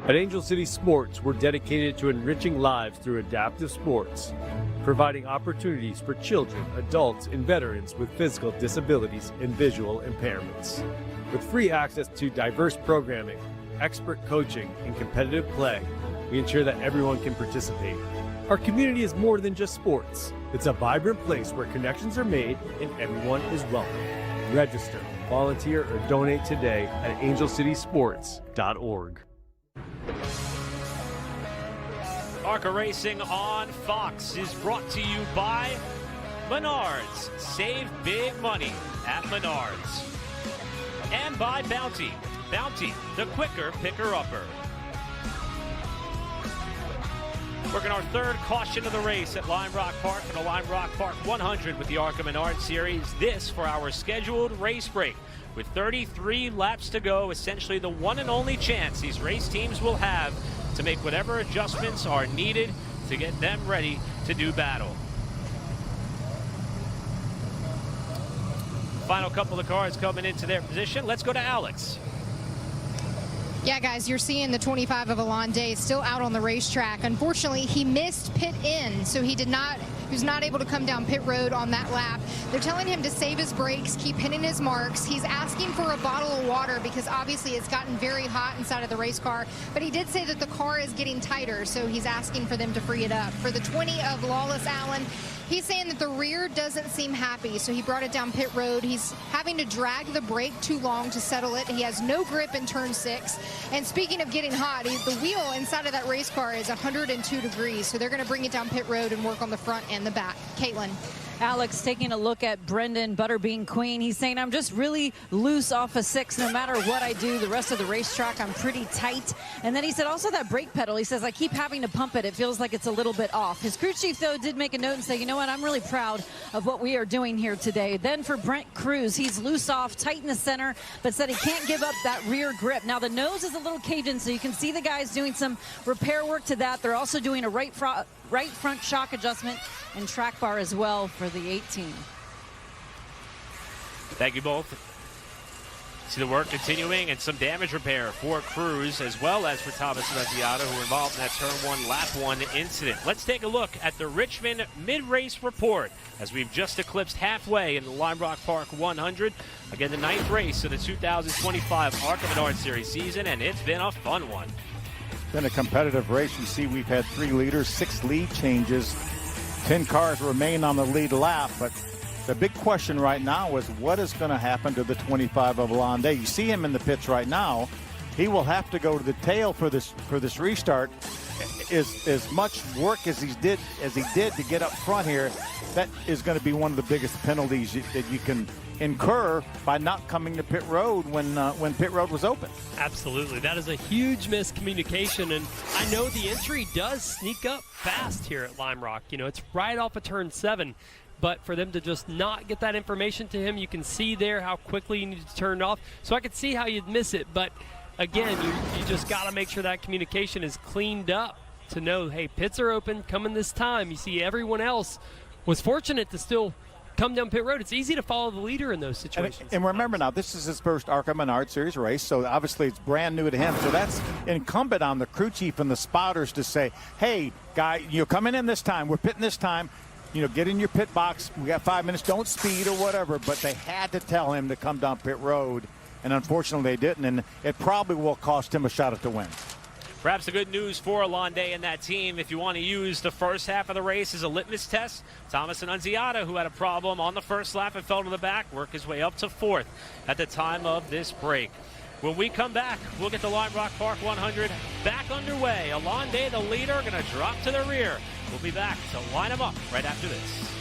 At Angel City Sports, we're dedicated to enriching lives through adaptive sports, providing opportunities for children, adults, and veterans with physical disabilities and visual impairments. With free access to diverse programming, expert coaching, and competitive play, we ensure that everyone can participate. Our community is more than just sports. It's a vibrant place where connections are made and everyone is welcome. Register, volunteer, or donate today at angelcitysports.org. ARCA Racing on Fox is brought to you by Menards. Save big money at Menards. And by Bounty. Bounty, the quicker picker-upper. Working our third caution of the race at Lime Rock Park for the Lime Rock Park 100 with the ARCA Menards Series. This for our scheduled race break. With 33 laps to go, essentially the one and only chance these race teams will have to make whatever adjustments are needed to get them ready to do battle. Final couple of cars coming into their position. Let's go to Alex. Yeah, guys, you're seeing the 25 of Alon Day still out on the racetrack. Unfortunately, he missed pit in, so he was not able to come down pit road on that lap. They're telling him to save his brakes, keep hitting his marks. He's asking for a bottle of water because obviously it's gotten very hot inside of the race car, but he did say that the car is getting tighter, so he's asking for them to free it up. For the 20 of Lawless Allen, he's saying that the rear doesn't seem happy, so he brought it down pit road. He's having to drag the brake too long to settle it. He has no grip in turn 6. And speaking of getting hot, the wheel inside of that race car is 102 degrees, so they're going to bring it down pit road and work on the front and the back. Caitlin. Alex taking a look at Brendan Butterbean Queen. He's saying, I'm just really loose off a 6. No matter what I do, the rest of the racetrack, I'm pretty tight. And then he said also that brake pedal, he says, I keep having to pump it. It feels like it's a little bit off. His crew chief, though, did make a note and say, you know what, I'm really proud of what we are doing here today. Then for Brent Cruz, he's loose off, tight in the center, but said he can't give up that rear grip. Now, the nose is a little caved in, so you can see the guys doing some repair work to that. They're also doing a right front shock adjustment and track bar as well for the 18. Thank you both. See the work continuing and some damage repair for Cruz as well as for Thomas and Aziata, who were involved in that turn 1, lap 1 incident. Let's take a look at the Richmond mid-race report as we've just eclipsed halfway in the Lime Rock Park 100. Again, the 9th race of the 2025 ARCA Menards Series season, and it's been a fun one. Been a competitive race. You see we've had 3 leaders, 6 lead changes. 10 cars remain on the lead lap, but the big question right now is what is going to happen to the 25 of Alon Day. You see him in the pits right now. He will have to go to the tail for this restart. As much work as he did to get up front here, that is going to be one of the biggest penalties that you can incur by not coming to pit road when pit road was open. Absolutely. That is a huge miscommunication, and I know the entry does sneak up fast here at Lime Rock. You know, it's right off of turn 7, but for them to just not get that information to him, you can see there how quickly you need to turn it off. So I could see how you'd miss it, but again, you just got to make sure that communication is cleaned up to know, hey, pits are open, coming this time. You see everyone else was fortunate to still come down pit road. It's easy to follow the leader in those situations. And remember now, this is his first ARCA Menards Series race, so obviously it's brand new to him. So that's incumbent on the crew chief and the spotters to say, hey, guy, you're coming in this time. We're pitting this time. You know, get in your pit box. We got 5 minutes. Don't speed or whatever. But they had to tell him to come down pit road, and unfortunately they didn't, and it probably will cost him a shot at the win. Perhaps the good news for Alon Day and that team, if you want to use the first half of the race as a litmus test, Thomas Annunziata, who had a problem on the first lap and fell to the back, worked his way up to 4th at the time of this break. When we come back, we'll get the Lime Rock Park 100 back underway. Alon Day, the leader, going to drop to the rear. We'll be back to line them up right after this.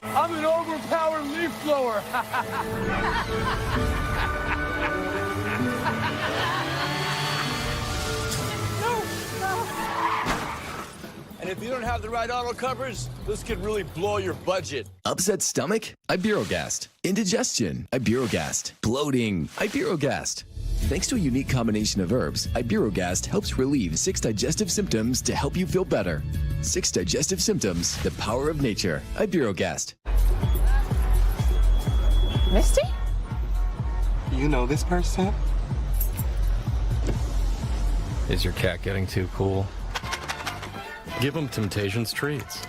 I'm an overpowered leaf blower. And if you don't have the right auto covers, this could really blow your budget. Upset stomach? Iberogast. Indigestion? Iberogast. Bloating? Iberogast. Thanks to a unique combination of herbs, Iberogast helps relieve 6 digestive symptoms to help you feel better. 6 digestive symptoms, the power of nature. Iberogast. Misty? You know this person? Is your cat getting too cool? Give him Temptation's treats.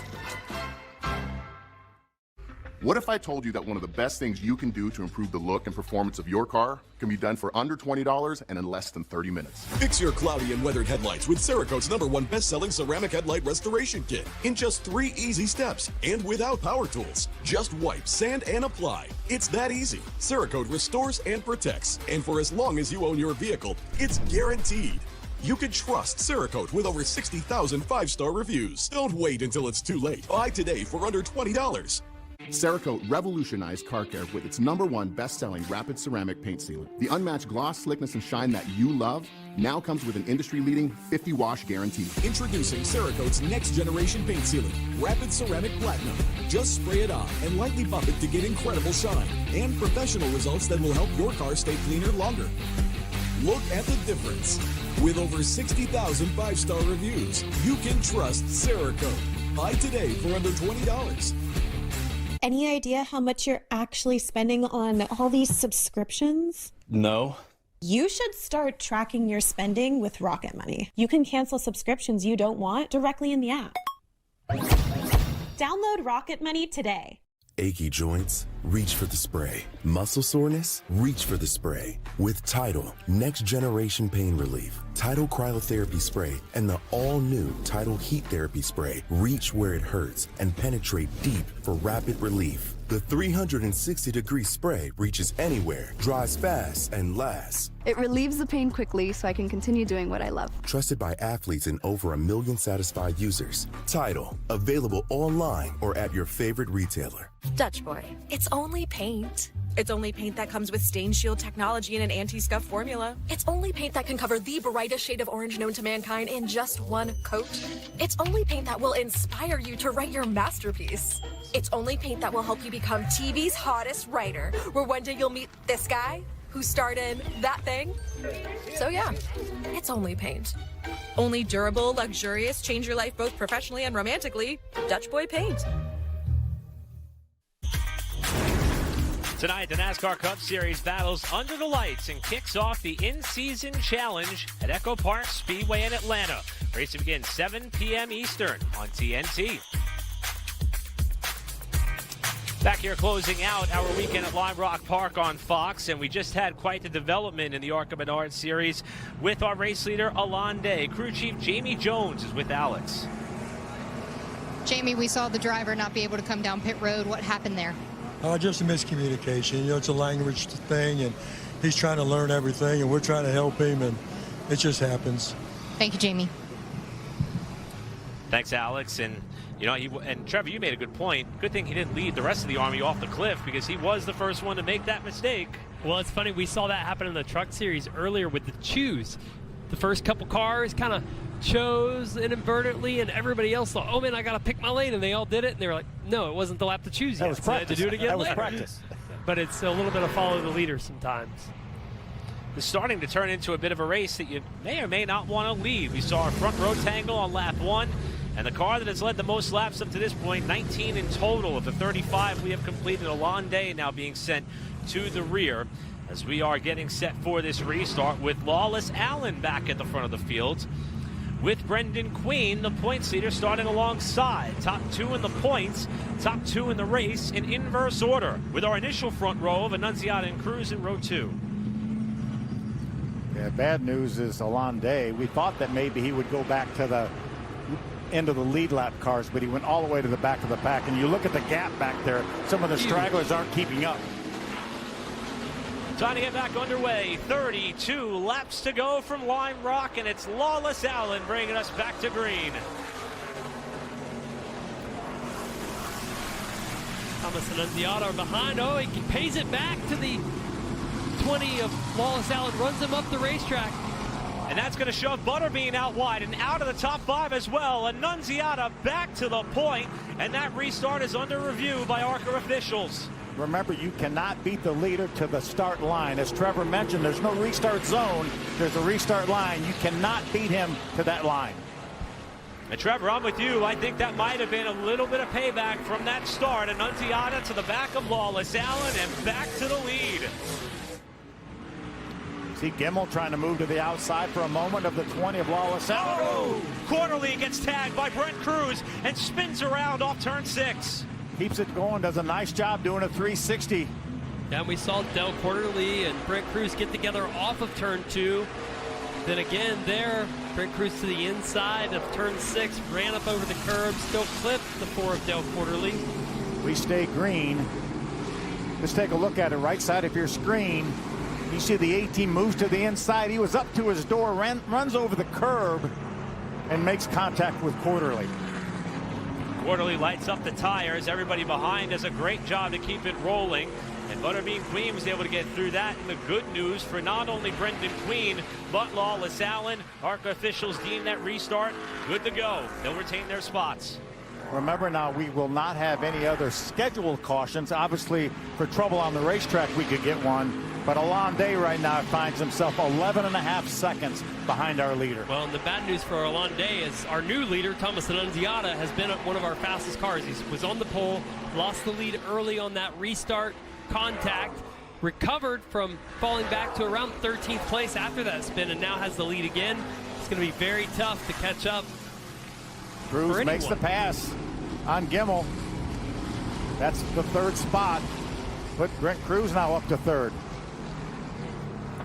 What if I told you that one of the best things you can do to improve the look and performance of your car can be done for under $20 and in less than 30 minutes? Fix your cloudy and weathered headlights with Cerakote's #1 best-selling ceramic headlight restoration kit in just 3 easy steps and without power tools. Just wipe, sand, and apply. It's that easy. Cerakote restores and protects, and for as long as you own your vehicle, it's guaranteed. You can trust Cerakote with over 60,000 5-star reviews. Don't wait until it's too late. Buy today for under $20. Cerakote revolutionized car care with its #1 best-selling rapid ceramic paint sealant. The unmatched gloss, slickness, and shine that you love now comes with an industry-leading 50-wash guarantee. Introducing Cerakote's next-generation paint sealant, Rapid Ceramic Platinum. Just spray it on and lightly buff it to get incredible shine and professional results that will help your car stay cleaner longer. Look at the difference. With over 60,000 5-star reviews, you can trust Cerakote. Buy today for under $20. Any idea how much you're actually spending on all these subscriptions? No. You should start tracking your spending with Rocket Money. You can cancel subscriptions you don't want directly in the app. Download Rocket Money today. Achy joints? Reach for the spray. Muscle soreness? Reach for the spray. With Tidal, next generation pain relief. Tidal Cryotherapy Spray and the all-new Tidal Heat Therapy Spray reach where it hurts and penetrate deep for rapid relief. The 360-degree spray reaches anywhere, dries fast, and lasts. It relieves the pain quickly so I can continue doing what I love. Trusted by athletes and over 1 million satisfied users. Tidal, available online or at your favorite retailer. Dutch Boy, it's only paint. It's only paint that comes with stain shield technology and an anti-scuff formula. It's only paint that can cover the brightest shade of orange known to mankind in just 1 coat. It's only paint that will inspire you to write your masterpiece. It's only paint that will help you become TV's hottest writer, where one day you'll meet this guy who starred in that thing. So yeah, it's only paint. Only durable, luxurious, change your life both professionally and romantically. Dutch Boy paint. Tonight, the NASCAR Cup Series battles under the lights and kicks off the in-season challenge at Echo Park Speedway in Atlanta. Race begins 7 p.m. Eastern on TNT. Back here closing out our weekend at Lime Rock Park on Fox, and we just had quite the development in the ARCA Menards series with our race leader, Alande. Crew Chief Jamie Jones is with Alex. Jamie, we saw the driver not be able to come down pit road. What happened there? Just a miscommunication. You know, it's a language thing, and he's trying to learn everything, and we're trying to help him, and it just happens. Thank you, Jamie. Thanks, Alex. And, you know, and Trevor, you made a good point. Good thing he didn't lead the rest of the Army off the cliff, because he was the first one to make that mistake. Well, it's funny. We saw that happen in the truck series earlier with the choose. The first couple cars kind of chose inadvertently, and everybody else thought, oh man, I got to pick my lane, and they all did it, and they were like, no, it wasn't the lap to choose yet. That was practice. So they had to do it again That was later. practice. But it's a little bit of follow the leader sometimes. It's starting to turn into a bit of a race that you may or may not want to lead. We saw our front row tangle on lap 1, and the car that has led the most laps up to this point, 19 in total of the 35 we have completed. Alande now being sent to the rear as we are getting set for this restart with Lawless Allen back at the front of the field, with Brendan Queen, the points leader, starting alongside. Top 2 in the points, top 2 in the race in inverse order, with our initial front row of Annunziata and Cruz in row 2. Yeah, bad news is Alande. We thought that maybe he would go back to the end of the lead lap cars, but he went all the way to the back of the pack. And you look at the gap back there, some of the stragglers aren't keeping up. Time to get back underway. 32 laps to go from Lime Rock, and it's Lawless Allen bringing us back to green. Thomas and Annunziata are behind. Oh, he pays it back to the 20 of Lawless Allen, runs him up the racetrack. And that's going to shove Butterbean out wide and out of the top 5 as well. Annunziata back to the point, and that restart is under review by ARCA officials. Remember, you cannot beat the leader to the start line. As Trevor mentioned, there's no restart zone. There's a restart line. You cannot beat him to that line. And Trevor, I'm with you. I think that might have been a little bit of payback from that start. Annunziata to the back of Lawless Allen and back to the lead. See Gimmel trying to move to the outside for a moment of the 20 of Lawless Allen. Oh! Quarterly gets tagged by Brent Cruz and spins around off turn 6. Keeps it going, does a nice job doing a 360. And we saw Del Quarterly and Brent Cruz get together off of turn 2. Then again there, Brent Cruz to the inside of turn 6, ran up over the curb, still clipped the 4 of Del Quarterly. We stay green. Let's take a look at it. Right side of your screen. You see the 18 moves to the inside. He was up to his door, runs over the curb, and makes contact with Quarterly. Quarterly lights up the tires. Everybody behind does a great job to keep it rolling. And Butterbean Queen was able to get through that. And the good news for not only Brendan Queen, but Lawless Allen. ARCA officials deem that restart good to go. They'll retain their spots. Remember now, we will not have any other scheduled cautions. Obviously, for trouble on the racetrack, we could get one. But Alon Day right now finds himself 11.5 seconds behind our leader. Well, and the bad news for Alon Day is our new leader, Thomas Annunziata, has been one of our fastest cars. He was on the pole, lost the lead early on that restart contact, recovered from falling back to around 13th place after that spin, and now has the lead again. It's going to be very tough to catch up. Cruz makes the pass on Gimmel. That's the 3rd spot. Put Brent Cruz now up to 3rd.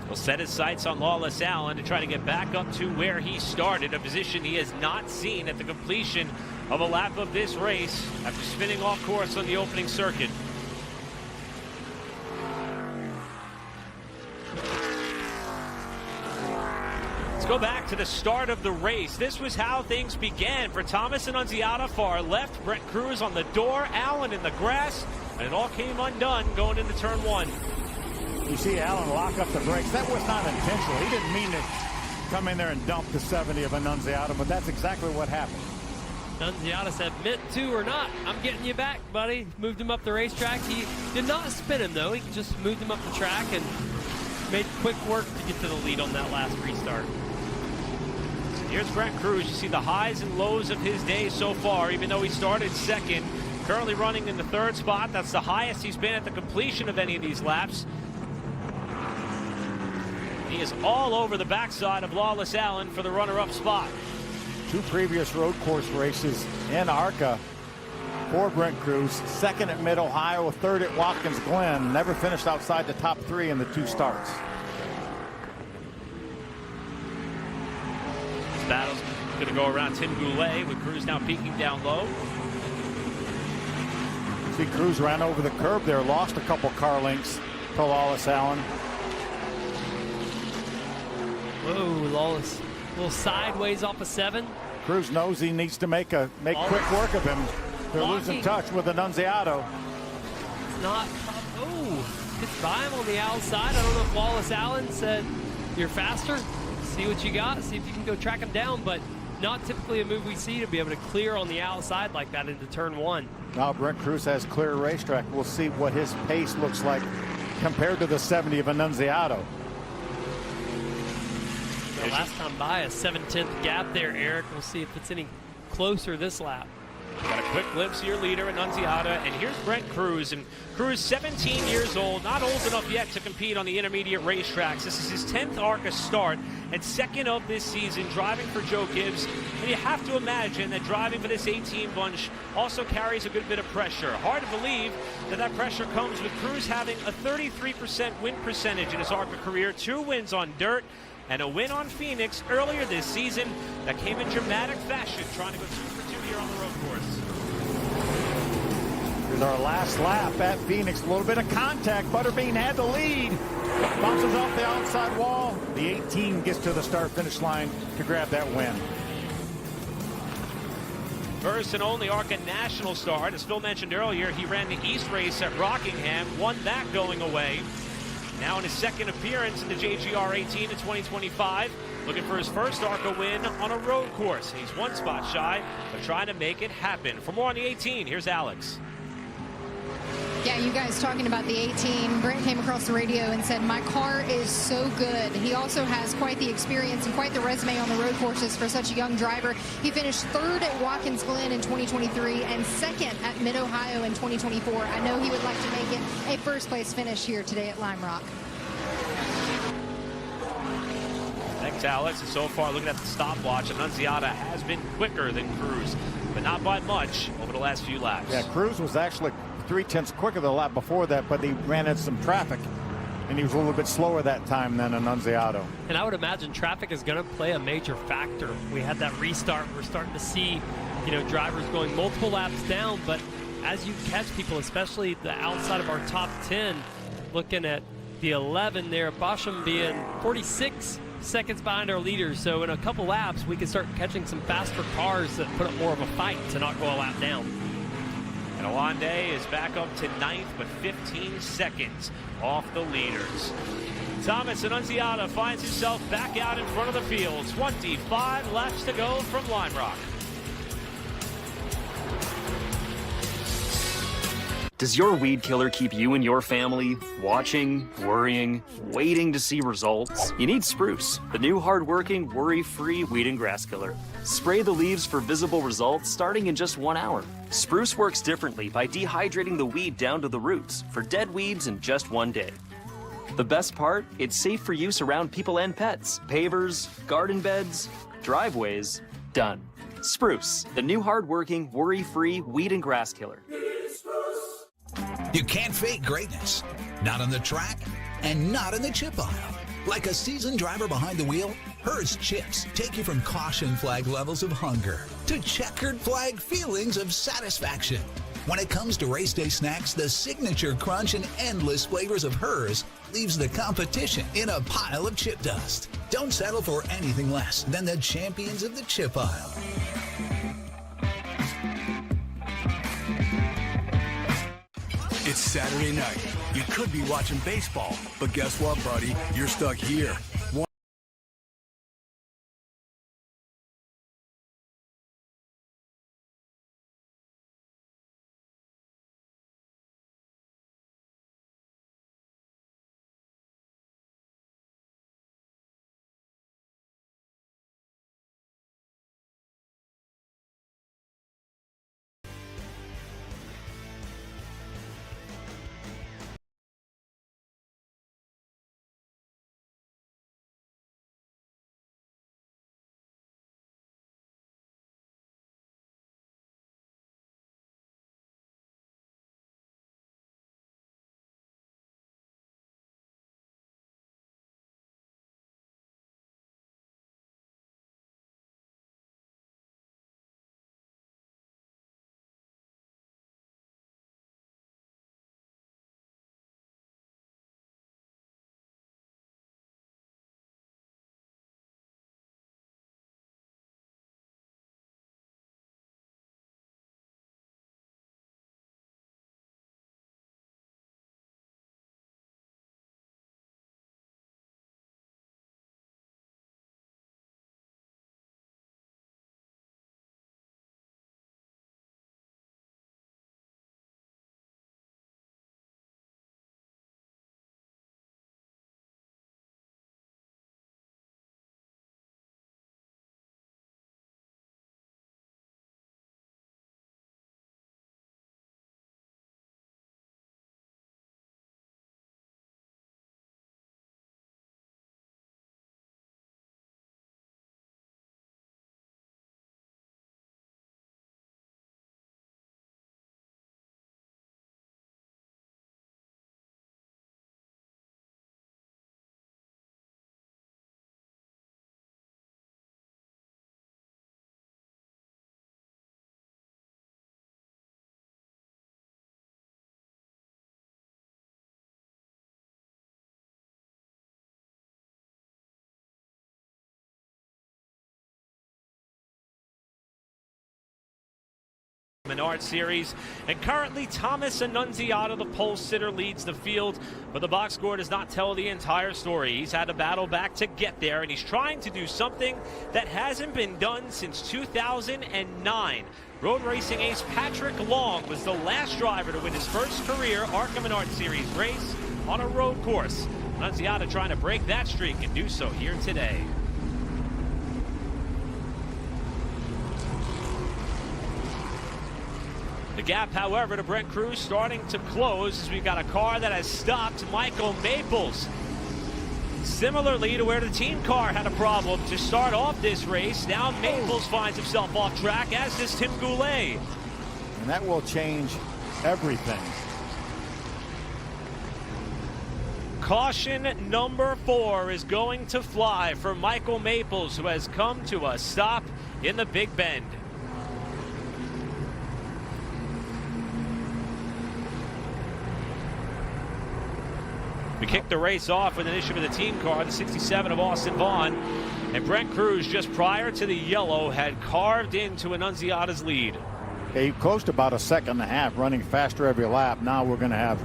Will set his sights on Lawless Allen to try to get back up to where he started, a position he has not seen at the completion of a lap of this race after spinning off course on the opening circuit. Let's go back to the start of the race. This was how things began for Thomas Annunziata far left, Brent Cruz on the door, Allen in the grass, and it all came undone going into turn 1. You see Allen lock up the brakes. That was not intentional. He didn't mean to come in there and dump the 70 of Annunziata, but that's exactly what happened. Annunziata said, meant to or not, I'm getting you back, buddy. Moved him up the racetrack. He did not spin him, though. He just moved him up the track and made quick work to get to the lead on that last restart. Here's Brent Cruz. You see the highs and lows of his day so far, even though he started 2nd. Currently running in the 3rd spot. That's the highest he's been at the completion of any of these laps. He is all over the backside of Lawless Allen for the runner-up spot. 2 previous road course races in ARCA for Brent Cruz. 2nd at Mid-Ohio, 3rd at Watkins Glen. Never finished outside the top 3 in the 2 starts. This battle's going to go around Tim Goulet with Cruz now peeking down low. See Cruz ran over the curb there, lost a couple car lengths to Lawless Allen. Whoa, Lawless. A little sideways off of 7. Cruz knows he needs to make quick work of him. They're losing touch with Annunziata. Not. Oh, gets by him on the outside. I don't know if Lawless Allen said, you're faster. See what you got. See if you can go track him down. But not typically a move we see to be able to clear on the outside like that into turn 1. Now Brent Cruz has clear racetrack. We'll see what his pace looks like compared to the 70 of Annunziata. The last time by a 7/10 gap there, Eric. We'll see if it's any closer this lap. Got a quick glimpse of your leader, Annunziata, and here's Brent Cruz. And Cruz, 17 years old, not old enough yet to compete on the intermediate racetracks. This is his 10th ARCA start and 2nd of this season, driving for Joe Gibbs. And you have to imagine that driving for this 18 bunch also carries a good bit of pressure. Hard to believe that that pressure comes with Cruz having a 33% win percentage in his ARCA career, 2 wins on dirt, and a win on Phoenix earlier this season that came in dramatic fashion, trying to go 2 for 2 here on the road course. Here's our last lap at Phoenix. A little bit of contact. Butterbean had the lead. Bounces off the outside wall. The 18 gets to the start-finish line to grab that win. First and only ARCA national start. As Phil mentioned earlier, he ran the East race at Rockingham, won that going away. Now in his 2nd appearance in the JGR 18 in 2025. looking for his first ARCA win on a road course. He's one spot shy, but trying to make it happen. For more on the 18, here's Alex. Yeah, you guys talking about the 18. Brent came across the radio and said, my car is so good. He also has quite the experience and quite the resume on the road courses for such a young driver. He finished third at Watkins Glen in 2023 and second at Mid-Ohio in 2024. I know he would like to make it a first-place finish here today at Lime Rock. Thanks, Alex. And so far, looking at the stopwatch, Annunziata has been quicker than Cruz, but not by much over the last few laps. Yeah, Cruz was actually 0.3 quicker the lap before that, but he ran into some traffic, and he was a little bit slower that time than Annunziata. And I would imagine traffic is going to play a major factor. We had that restart. We're starting to see, drivers going multiple laps down, but as you catch people, especially the outside of our top 10, looking at the 11 there, Boschem being 46 seconds behind our leaders. So in a couple laps, we can start catching some faster cars that put up more of a fight to not go a lap down. And Alande is back up to 9th, but 15 seconds off the leaders. Thomas Annunziata finds himself back out in front of the field. 25 laps to go from Lime Rock. Does your weed killer keep you and your family watching, worrying, waiting to see results? You need Spruce, the new hard-working, worry-free weed and grass killer. Spray the leaves for visible results starting in just 1 hour. Spruce works differently by dehydrating the weed down to the roots for dead weeds in just 1 day. The best part, it's safe for use around people and pets, pavers, garden beds, driveways, done. Spruce, the new hard-working, worry-free weed and grass killer. You can't fake greatness. Not on the track and not in the chip aisle. Like a seasoned driver behind the wheel, Hers chips take you from caution flag levels of hunger to checkered flag feelings of satisfaction. When it comes to race day snacks, the signature crunch and endless flavors of Hers leaves the competition in a pile of chip dust. Don't settle for anything less than the champions of the chip aisle. It's Saturday night. You could be watching baseball, but guess what, buddy? You're stuck here. Menards series, and currently Thomas Annunziata, the pole sitter, leads the field, but the box score does not tell the entire story. He's had to battle back to get there, and he's trying to do something that hasn't been done since 2009. Road racing ace Patrick Long was the last driver to win his first career ARCA Menards Series race on a road course. Annunziata trying to break that streak and do so here today. The gap, however, to Brent Cruz starting to close as we've got a car that has stopped Michael Maples. Similarly to where the team car had a problem to start off this race, now Maples finds himself off track, as does Tim Goulet. And that will change everything. Caution number 4 is going to fly for Michael Maples, who has come to a stop in the Big Bend. We kicked the race off with an issue with the team car, the 67 of Austin Vaughn. And Brent Cruz, just prior to the yellow, had carved into Annunziata's lead. He close to about a second and a half, running faster every lap. Now we're going to have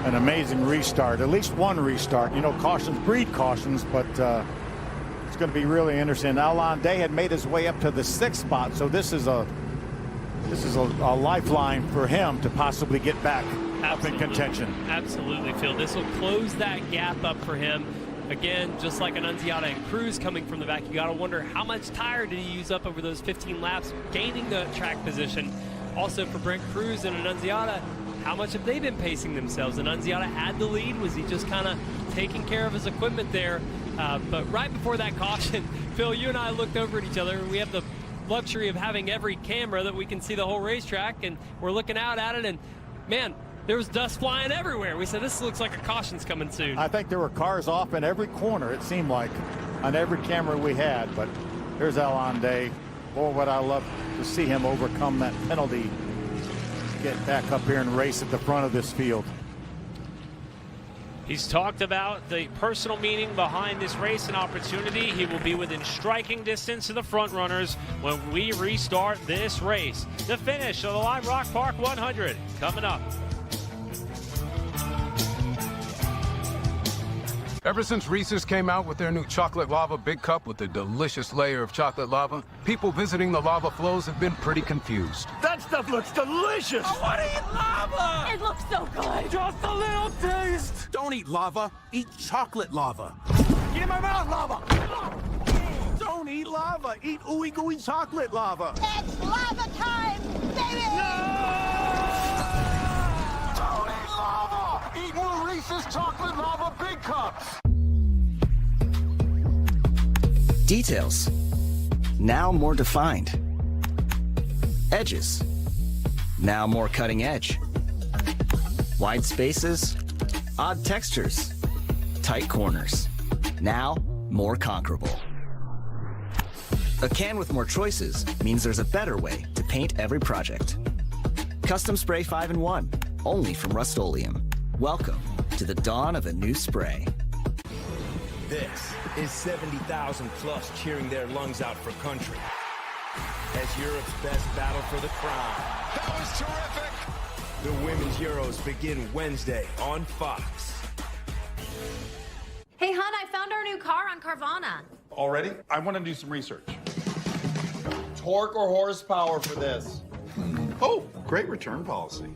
an amazing restart, at least one restart. You know, cautions breed cautions, but it's going to be really interesting. Alon Day had made his way up to the 6th spot, so this is a lifeline for him to possibly get back up in contention. Absolutely, Phil. This will close that gap up for him. Again, just like Annunziata and Cruz coming from the back, you got to wonder how much tire did he use up over those 15 laps, gaining the track position. Also for Brent Cruz and Annunziata, how much have they been pacing themselves? Annunziata had the lead. Was he just kind of taking care of his equipment there? But right before that caution, Phil, you and I looked over at each other. We have the luxury of having every camera that we can see the whole racetrack, and we're looking out at it, and man, there was dust flying everywhere. We said, this looks like a caution's coming soon. I think there were cars off in every corner, it seemed like, on every camera we had. But here's Alon Day. Boy, would I love to see him overcome that penalty, get back up here and race at the front of this field. He's talked about the personal meaning behind this race and opportunity. He will be within striking distance of the front runners when we restart this race. The finish of the Lime Rock Park 100 coming up. Ever since Reese's came out with their new chocolate lava big cup with a delicious layer of chocolate lava, people visiting the lava flows have been pretty confused. That stuff looks delicious! I want to eat lava! It looks so good! Just a little taste! Don't eat lava, eat chocolate lava. Get in my mouth, lava! Don't eat lava, eat ooey gooey chocolate lava. It's lava time, baby! Don't eat lava! Eat new Reese's chocolate lava big cups! Details, now more defined. Edges, now more cutting edge. Wide spaces, odd textures. Tight corners, now more conquerable. A can with more choices means there's a better way to paint every project. Custom Spray 5-in-1, only from Rust-Oleum. Welcome to the dawn of a new spray. This is 70,000 plus cheering their lungs out for country as Europe's best battle for the crown. That was terrific! The Women's Euros begin Wednesday on Fox. Hey, hon, I found our new car on Carvana. Already? I want to do some research. Torque or horsepower for this? Oh, great return policy.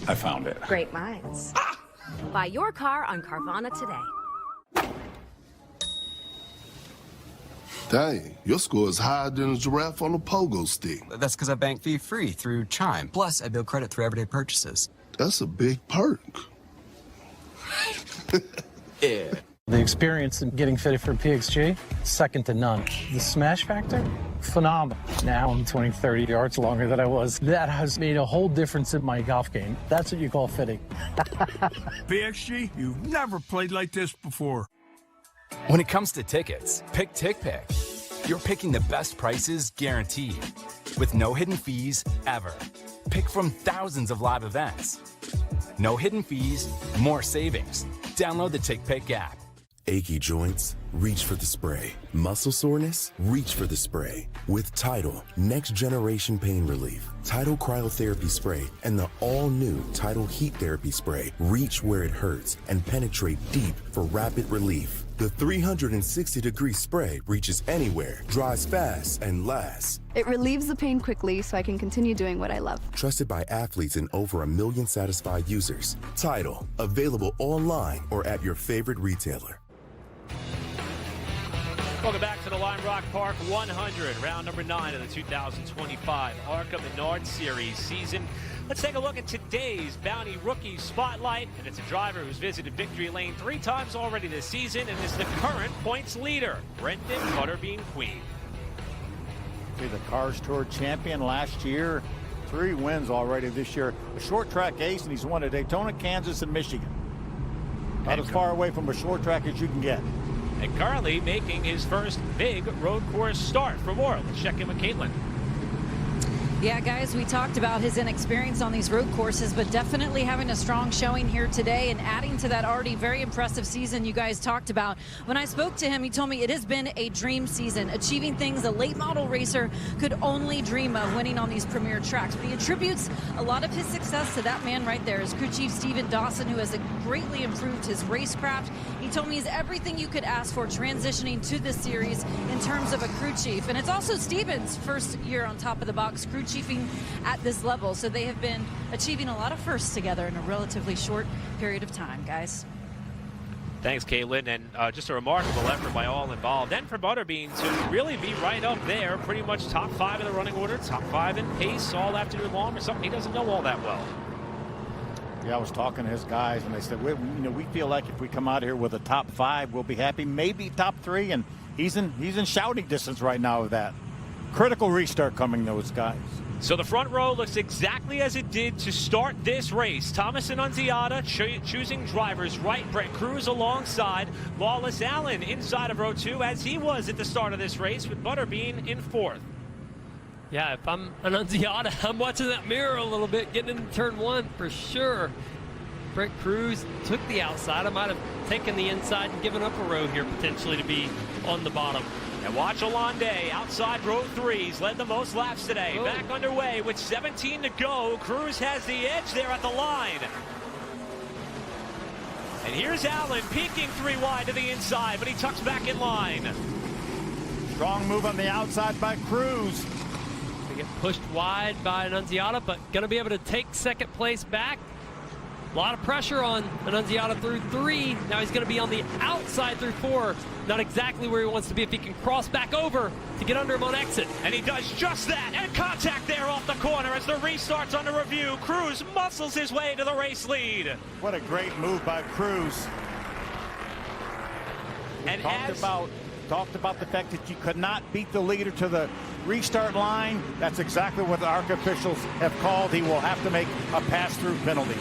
I found it. Great minds. Ah! Buy your car on Carvana today. Dang, your score is higher than a giraffe on a pogo stick. That's because I bank fee-free through Chime. Plus, I build credit through everyday purchases. That's a big perk. Yeah. The experience in getting fitted for PXG, second to none. The smash factor, phenomenal. Now I'm 20, 30 yards longer than I was. That has made a whole difference in my golf game. That's what you call fitting. PXG, you've never played like this before. When it comes to tickets, pick TickPick. You're picking the best prices guaranteed, with no hidden fees ever. Pick from thousands of live events. No hidden fees, more savings. Download the TickPick app. Achy joints? Reach for the spray. Muscle soreness? Reach for the spray. With Tidal, next generation pain relief, Tidal Cryotherapy Spray, and the all-new Tidal Heat Therapy Spray reach where it hurts and penetrate deep for rapid relief. The 360-degree spray reaches anywhere, dries fast, and lasts. It relieves the pain quickly so I can continue doing what I love. Trusted by athletes and over 1 million satisfied users. Tidal, available online or at your favorite retailer. Welcome back to the Lime Rock Park 100, round number 9 of the 2025 ARCA Menards Series season. Let's take a look at today's Bounty Rookie Spotlight, and it's a driver who's visited victory lane 3 times already this season and is the current points leader, Brendan Butterbean Queen. He's the Cars Tour champion last year, 3 wins already this year. A short track ace, and he's won at Daytona, Kansas, and Michigan. About as far away from a short track as you can get. And currently making his first big road course start. For more, let's check in with Caitlin. Yeah, guys, we talked about his inexperience on these road courses, but definitely having a strong showing here today and adding to that already very impressive season you guys talked about. When I spoke to him, he told me it has been a dream season, achieving things a late model racer could only dream of, winning on these premier tracks. But he attributes a lot of his success to that man right there, his crew chief, Steven Dawson, who has greatly improved his racecraft. He told me he's everything you could ask for transitioning to this series in terms of a crew chief. And it's also Steven's first year on top of the box crew chiefing at this level, so they have been achieving a lot of firsts together in a relatively short period of time, guys. Thanks, Caitlin, and just a remarkable effort by all involved, and for Butterbean to really be right up there, pretty much top 5 in the running order, top 5 in pace all afternoon long, or something he doesn't know all that well. Yeah, I was talking to his guys, and they said, we feel like if we come out here with a top 5, we'll be happy, maybe top 3, and he's in shouting distance right now of that. Critical restart coming, those guys. So the front row looks exactly as it did to start this race. Thomas and Annunziata choosing drivers right. Brett Cruz alongside. Lawless Allen inside of row 2 as he was at the start of this race, with Butterbean in 4th. Yeah, if I'm Annunziata, I'm watching that mirror a little bit, getting into turn 1 for sure. Brett Cruz took the outside. I might have taken the inside and given up a row here potentially to be on the bottom. And watch Alonde outside row 3. He's led the most laps today. Oh. Back underway with 17 to go. Cruz has the edge there at the line. And here's Allen peeking 3 wide to the inside, but he tucks back in line. Strong move on the outside by Cruz. They get pushed wide by Annunziata, but going to be able to take second place back. A lot of pressure on Annunziata through 3. Now he's going to be on the outside through 4. Not exactly where he wants to be if he can cross back over to get under him on exit. And he does just that. And contact there off the corner as the restart's under review. Cruz muscles his way to the race lead. What a great move by Cruz. And talked about the fact that you could not beat the leader to the restart line. That's exactly what the ARCA officials have called. He will have to make a pass-through penalty.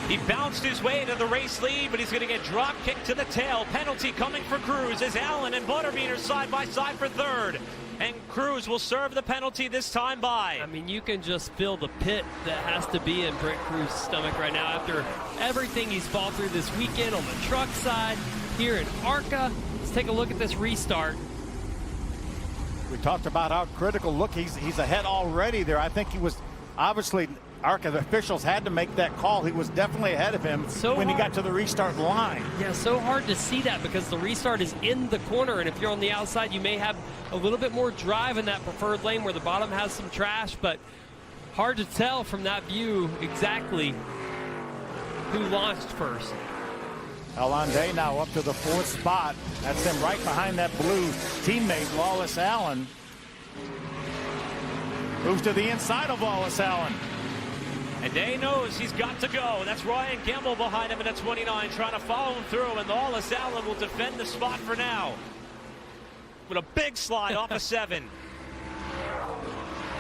He bounced his way to the race lead, but he's going to get drop kicked to the tail. Penalty coming for Cruz as Allen and Butterbean are side by side for 3rd. And Cruz will serve the penalty this time by. I mean, you can just feel the pit that has to be in Brett Cruz's stomach right now after everything he's fought through this weekend on the truck side here in ARCA. Let's take a look at this restart. We talked about how critical. Look, he's ahead already there. I think he was obviously. ARCA officials had to make that call. He was definitely ahead of him when he got to the restart line. Yeah, so hard to see that because the restart is in the corner, and if you're on the outside, you may have a little bit more drive in that preferred lane where the bottom has some trash, but hard to tell from that view exactly who launched first. Alonde now up to the 4th spot. That's him right behind that blue teammate, Lawless Allen. Moves to the inside of Lawless Allen. And Day knows he's got to go. That's Ryan Gamble behind him in a 29 trying to follow him through, and Lawless Allen will defend the spot for now. With a big slide off of 7.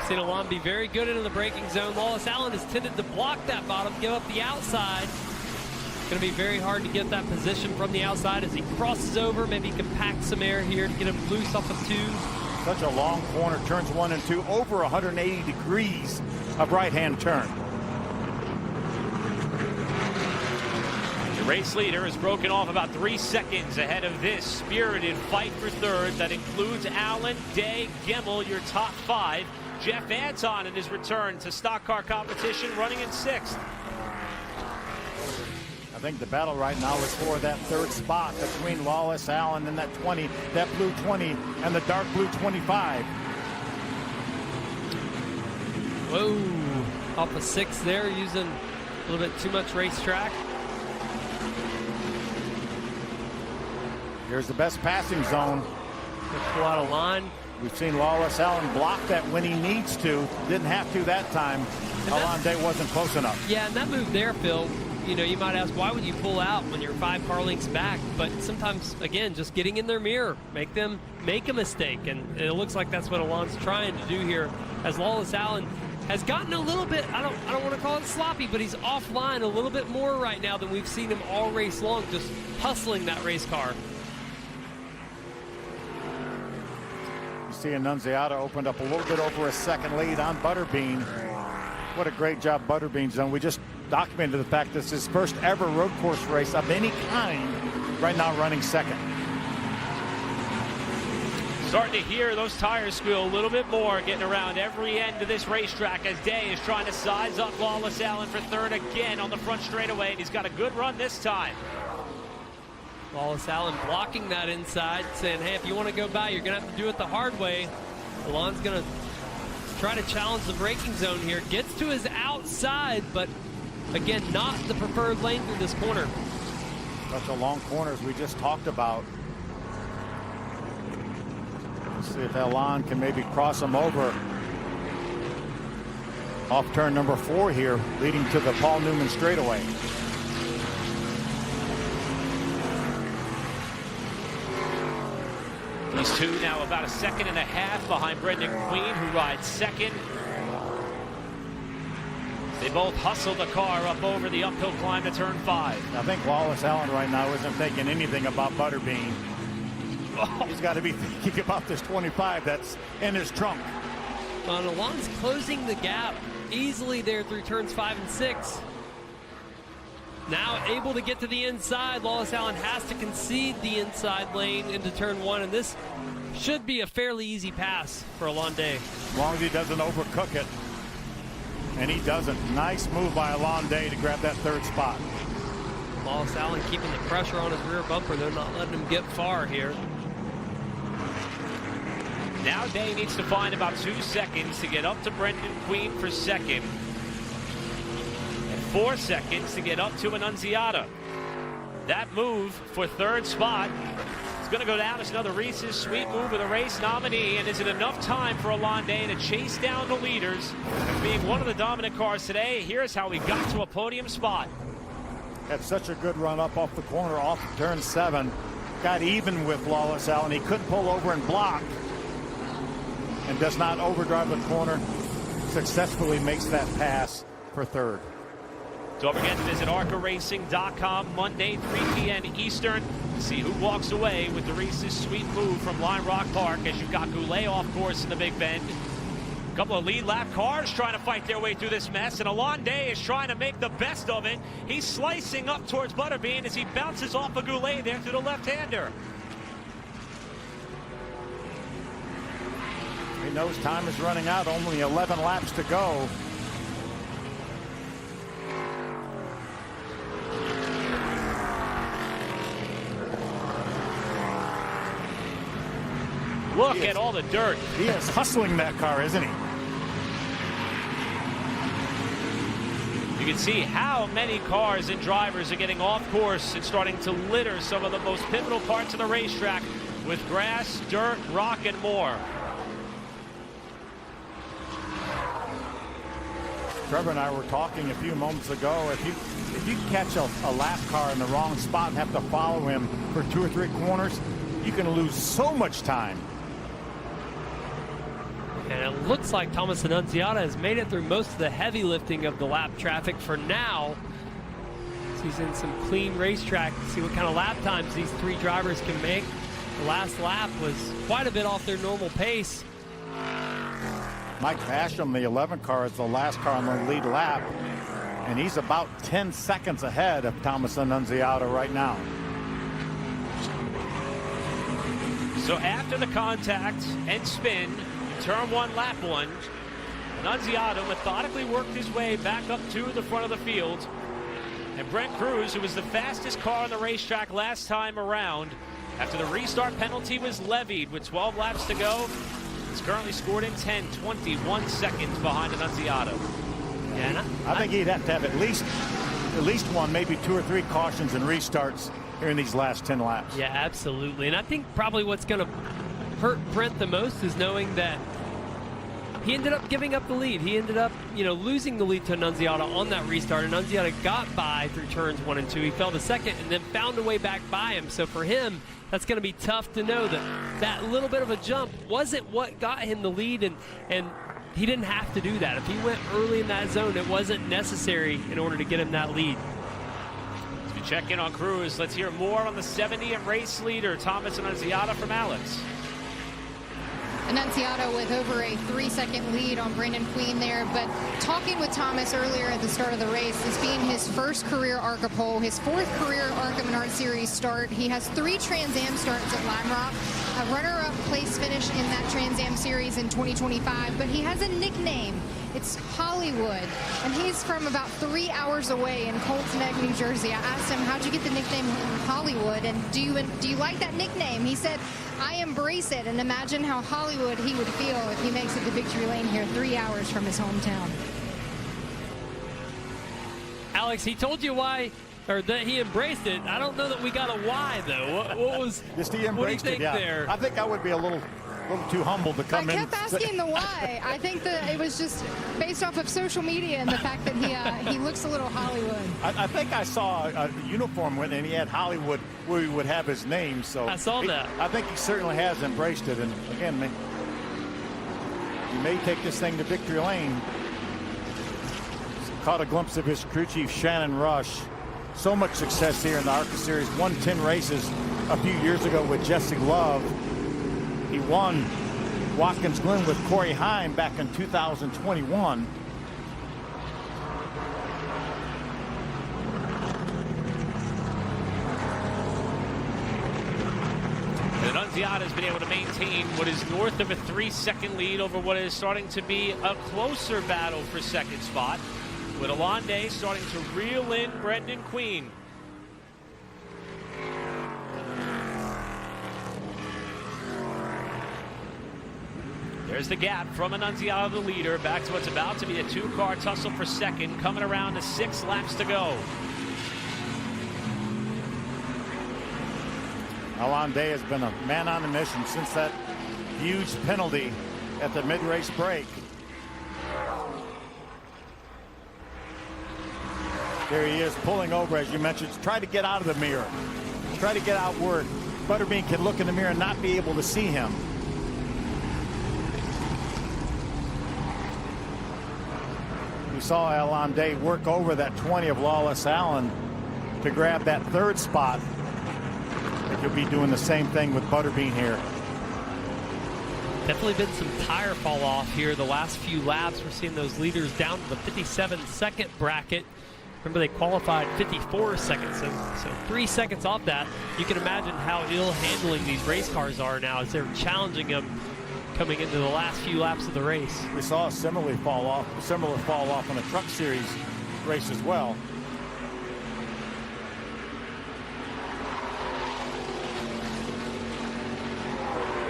Seen Alon be very good into the braking zone. Lawless Allen has tended to block that bottom, give up the outside. It's going to be very hard to get that position from the outside as he crosses over. Maybe he can pack some air here to get him loose off of 2. Such a long corner, turns 1 and 2, over 180 degrees of right-hand turn. Race leader is broken off about 3 seconds ahead of this spirited fight for third that includes Allen, Day, Gemmel, your top 5. Jeff Anton in his return to stock car competition running in 6th. I think the battle right now is for that third spot between Lawless, Allen, and that 20, that blue 20, and the dark blue 25. Whoa, off the 6 there, using a little bit too much racetrack. Here's the best passing zone. Pull out a line. We've seen Lawless Allen block that when he needs to. Didn't have to that time. Alon Day wasn't close enough. Yeah, and that move there, Phil, you know, you might ask, why would you pull out when you're 5 car lengths back? But sometimes, again, just getting in their mirror, make them make a mistake. And it looks like that's what Alon's trying to do here, as Lawless Allen has gotten a little bit, I don't want to call it sloppy, but he's offline a little bit more right now than we've seen him all race long, just hustling that race car. You see Annunziata opened up a little bit over a second lead on Butterbean. What a great job Butterbean's done. We just documented the fact this is his first ever road course race of any kind, right now running second. Starting to hear those tires squeal a little bit more, getting around every end of this racetrack as Day is trying to size up Lawless Allen for third again on the front straightaway, and he's got a good run this time. Lawless Allen blocking that inside, saying, hey, if you want to go by, you're going to have to do it the hard way. Alon's going to try to challenge the braking zone here. Gets to his outside, but again, not the preferred lane through this corner. Such a long corner as we just talked about. Let's see if Alon can maybe cross him over. Off turn number 4 here, leading to the Paul Newman straightaway. These two now about a second and a half behind Brendan Queen, who rides second. They both hustle the car up over the uphill climb to turn 5. I think Lawless Allen right now isn't thinking anything about Butterbean. Oh. He's got to be thinking about this 25 that's in his trunk. Well, Alon's closing the gap easily there through turns 5 and 6. Now able to get to the inside. Lawless Allen has to concede the inside lane into turn 1, and this should be a fairly easy pass for Alon Day. As long as he doesn't overcook it. And he doesn't. Nice move by Alon Day to grab that third spot. Lawless Allen keeping the pressure on his rear bumper. They're not letting him get far here. Now Day needs to find about 2 seconds to get up to Brendan Queen for second. 4 seconds to get up to Annunziata. That move for third spot is going to go down as another Reese's Sweet Move with a race nominee. And is it enough time for Alon Day to chase down the leaders? Being one of the dominant cars today, here's how he got to a podium spot. Had such a good run up off the corner off of turn 7. Got even with Lawless Allen. He couldn't pull over and block. And does not overdrive the corner. Successfully makes that pass for third. Don't forget to visit ARCARacing.com Monday, 3 p.m. Eastern to see who walks away with the Reese's Sweet Move from Lime Rock Park as you've got Goulet off course in the Big Bend. A couple of lead lap cars trying to fight their way through this mess, and Alon Day is trying to make the best of it. He's slicing up towards Butterbean as he bounces off of Goulet there to the left-hander. He knows time is running out, only 11 laps to go. Look at all the dirt. He is hustling that car, isn't he? You can see how many cars and drivers are getting off course and starting to litter some of the most pivotal parts of the racetrack with grass, dirt, rock, and more. Trevor and I were talking a few moments ago. If you catch a lap car in the wrong spot and have to follow him for 2 or 3 corners, you can lose so much time. And it looks like Thomas Annunziata has made it through most of the heavy lifting of the lap traffic for now. So he's in some clean racetrack. See what kind of lap times these 3 drivers can make. The last lap was quite a bit off their normal pace. Mike Basham, the 11 car, is the last car on the lead lap. And he's about 10 seconds ahead of Thomas Annunziata right now. So after the contact and spin, turn one, lap one, Annunziata methodically worked his way back up to the front of the field. And Brent Cruz, who was the fastest car on the racetrack last time around, after the restart penalty was levied with 12 laps to go, is currently scored in 21 seconds behind Annunziata. Yeah, I think he'd have to have at least one, maybe 2 or 3 cautions and restarts here in these last 10 laps. Yeah, absolutely. And I think probably what's going to hurt Brent the most is knowing that he ended up giving up the lead. He ended up, losing the lead to Annunziata on that restart. Annunziata got by through turns 1 and 2. He fell to second and then found a way back by him. So for him, that's going to be tough to know that that little bit of a jump wasn't what got him the lead, and he didn't have to do that. If he went early in that zone, it wasn't necessary in order to get him that lead. As we check in on Cruz, let's hear more on the 70th race leader, Thomas Annunziata, from Alex. Annunziata with over a 3-second lead on Brandon Queen there, but talking with Thomas earlier at the start of the race, this being his first career ARCA pole, his 4th career ARCA Menards Series start. He has 3 Trans Am starts at Lime Rock, a runner-up place finish in that Trans Am Series in 2025, but he has a nickname. It's Hollywood, and he's from about 3 hours away in Colts Neck, New Jersey. I asked him, how'd you get the nickname Hollywood, and do you like that nickname? He said, I embrace it, and imagine how Hollywood he would feel if he makes it to victory lane here 3 hours from his hometown. Alex, he told you why, or that he embraced it. I don't know that we got a why, though. What was, just he embraced what do you think it, yeah. there? I think I would be a little too humble to come in. I kept asking the why. I think that it was just based off of social media and the fact that he looks a little Hollywood. I think I saw a uniform and he had Hollywood where he would have his name. So I saw that. I think he certainly has embraced it. And again, he may take this thing to victory lane. Caught a glimpse of his crew chief, Shannon Rush. So much success here in the ARCA Series. Won 10 races a few years ago with Jesse Love. He won Watkins Glen with Corey Heim back in 2021. Annunziata has been able to maintain what is north of a 3-second lead over what is starting to be a closer battle for second spot, with Alande starting to reel in Brendan Queen. There's the gap from Annunziata, the leader, back to what's about to be a 2-car tussle for second, coming around to 6 laps to go. Alande has been a man on a mission since that huge penalty at the mid-race break. There he is, pulling over, as you mentioned, try to get out of the mirror. Try to get out where Butterbean can look in the mirror and not be able to see him. We saw Alande work over that 20 of Lawless Allen to grab that 3rd spot. I think he'll be doing the same thing with Butterbean here. Definitely been some tire fall off here the last few laps. We're seeing those leaders down to the 57-second bracket. Remember, they qualified 54 seconds, so 3 seconds off that. You can imagine how ill handling these race cars are now as they're challenging them coming into the last few laps of the race. We saw a similar fall off in the Truck Series race as well.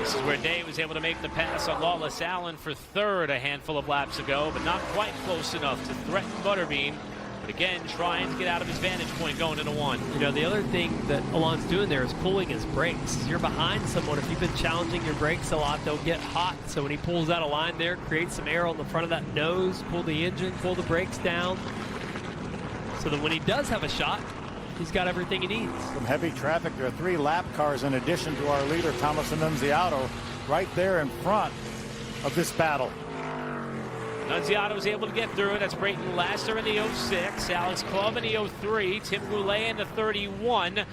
This is where Day was able to make the pass on Lawless Allen for 3rd a handful of laps ago, but not quite close enough to threaten Butterbean. But again, trying to get out of his vantage point going into 1. You know, the other thing that Alon's doing there is pulling his brakes. As you're behind someone, if you've been challenging your brakes a lot, they'll get hot. So when he pulls out a line there, creates some air on the front of that nose, pull the engine, pull the brakes down, so that when he does have a shot, he's got everything he needs. Some heavy traffic. There are 3 lap cars in addition to our leader, Thomas Annunziata, right there in front of this battle. Annunziata was able to get through it. That's Brayton Lasser in the 06, Alex Club in the 03, Tim Goulet in the 31.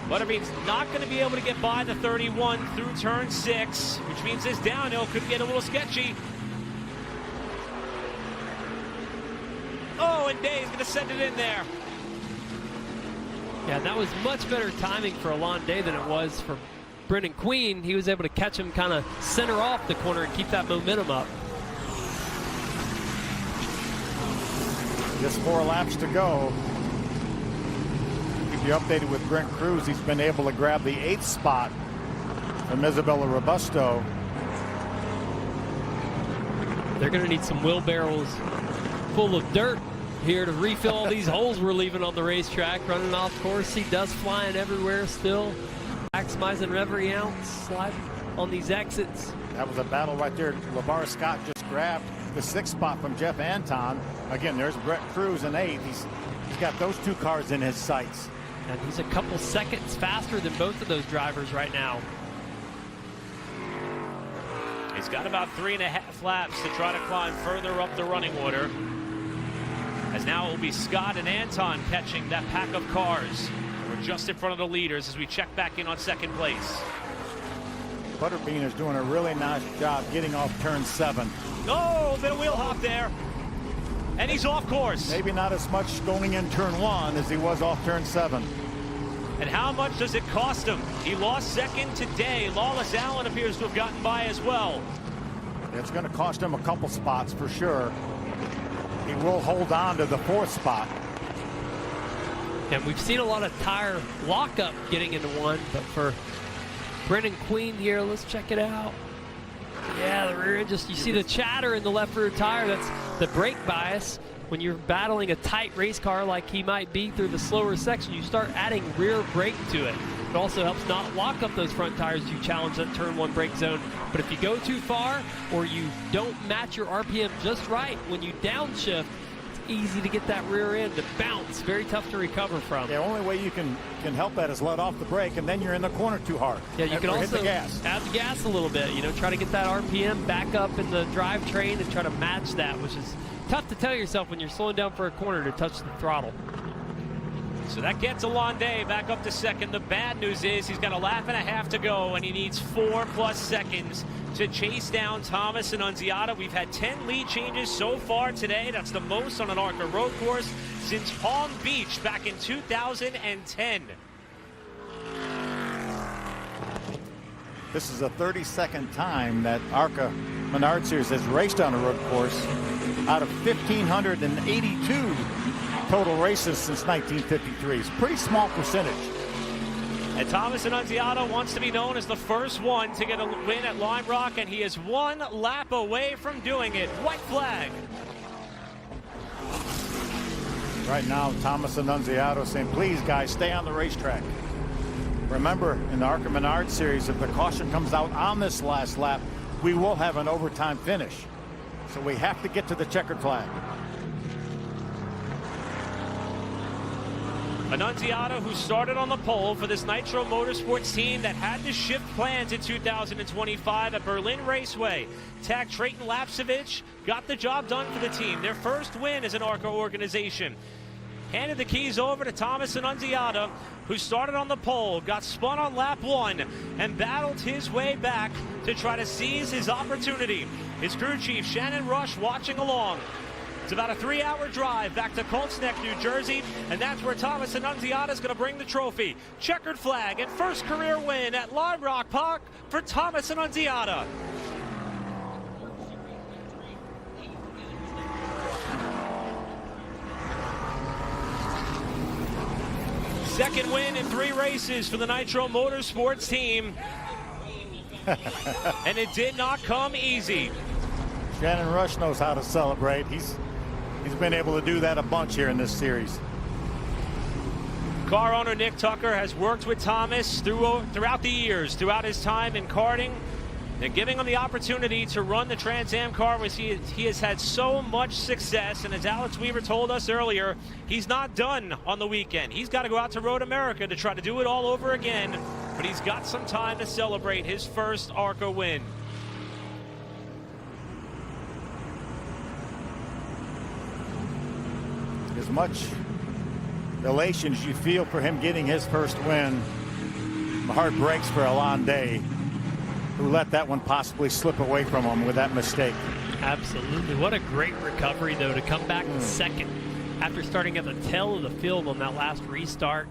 Butterbean's not going to be able to get by the 31 through turn 6, which means this downhill could get a little sketchy. Oh, and Day is going to send it in there. Yeah, that was much better timing for Alon Day than it was for Brendan Queen. He was able to catch him kind of center off the corner and keep that momentum up. Just 4 laps to go. Keep you updated with Brent Cruz. He's been able to grab the 8th spot from Isabella Robusto. They're going to need some wheelbarrows full of dirt here to refill all these holes we're leaving on the racetrack. Running off course, see dust flying everywhere still. Maximizing every ounce, sliding on these exits. That was a battle right there. LeVar Scott just grabbed the 6th spot from Jeff Anton. Again, there's Brett Cruz in 8th. He's got those 2 cars in his sights. And he's a couple seconds faster than both of those drivers right now. He's got about 3.5 laps to try to climb further up the running order. As now it will be Scott and Anton catching that pack of cars. We're just in front of the leaders as we check back in on 2nd place. Butterbean is doing a really nice job getting off turn 7. Oh, a bit of wheel hop there. And he's off course. Maybe not as much going in turn 1 as he was off turn 7. And how much does it cost him? He lost 2nd today. Lawless Allen appears to have gotten by as well. It's going to cost him a couple spots for sure. He will hold on to the 4th spot. And we've seen a lot of tire lockup getting into 1, but for Brendan Queen here, let's check it out. Yeah, the rear end, you see the chatter in the left rear tire. That's the brake bias. When you're battling a tight race car like he might be through the slower section, you start adding rear brake to it. It also helps not lock up those front tires as you challenge that turn 1 brake zone. But if you go too far or you don't match your RPM just right, when you downshift, it's easy to get that rear end to bounce. Very tough to recover from. The only way you can help that is let off the brake, and then you're in the corner too hard. Yeah, you can also add the gas a little bit. You know, try to get that RPM back up in the drivetrain and try to match that, which is tough to tell yourself when you're slowing down for a corner to touch the throttle. So that gets Alon Day back up to 2nd. The bad news is he's got 1.5 laps to go, and he needs 4+ seconds to chase down Thomas Annunziata. We've had 10 lead changes so far today. That's the most on an ARCA road course since Palm Beach back in 2010. This is the 32nd time that ARCA Menards Series has raced on a road course out of 1,582 total races since 1953. It's a pretty small percentage. And Thomas Annunziata wants to be known as the first one to get a win at Lime Rock, and he is 1 lap away from doing it. White flag. Right now, Thomas Annunziata saying, please, guys, stay on the racetrack. Remember, in the ARCA Menards Series, if the caution comes out on this last lap, we will have an overtime finish. So we have to get to the checkered flag. Annunziata, who started on the pole for this Nitro Motorsports team that had to shift plans in 2025 at Berlin Raceway. Tag Trayton Lapsevich got the job done for the team. Their first win as an ARCA organization. Handed the keys over to Thomas Annunziata, who started on the pole, got spun on lap 1, and battled his way back to try to seize his opportunity. His crew chief, Shannon Rush, watching along. It's about a 3-hour drive back to Colts Neck, New Jersey, and that's where Thomas Annunziata is going to bring the trophy. Checkered flag and first career win at Lime Rock Park for Thomas Annunziata. Second win in 3 races for the Nitro Motorsports team. And it did not come easy. Shannon Rush knows how to celebrate. He's been able to do that a bunch here in this series. Car owner Nick Tucker has worked with Thomas throughout the years, throughout his time in karting, and giving him the opportunity to run the Trans Am car, which he has had so much success. And as Alex Weaver told us earlier, he's not done on the weekend. He's got to go out to Road America to try to do it all over again, but he's got some time to celebrate his first ARCA win. As much elation as you feel for him getting his first win, my heart breaks for Alon Day, who let that one possibly slip away from him with that mistake. Absolutely. What a great recovery, though, to come back second. after starting at the tail of the field on that last restart.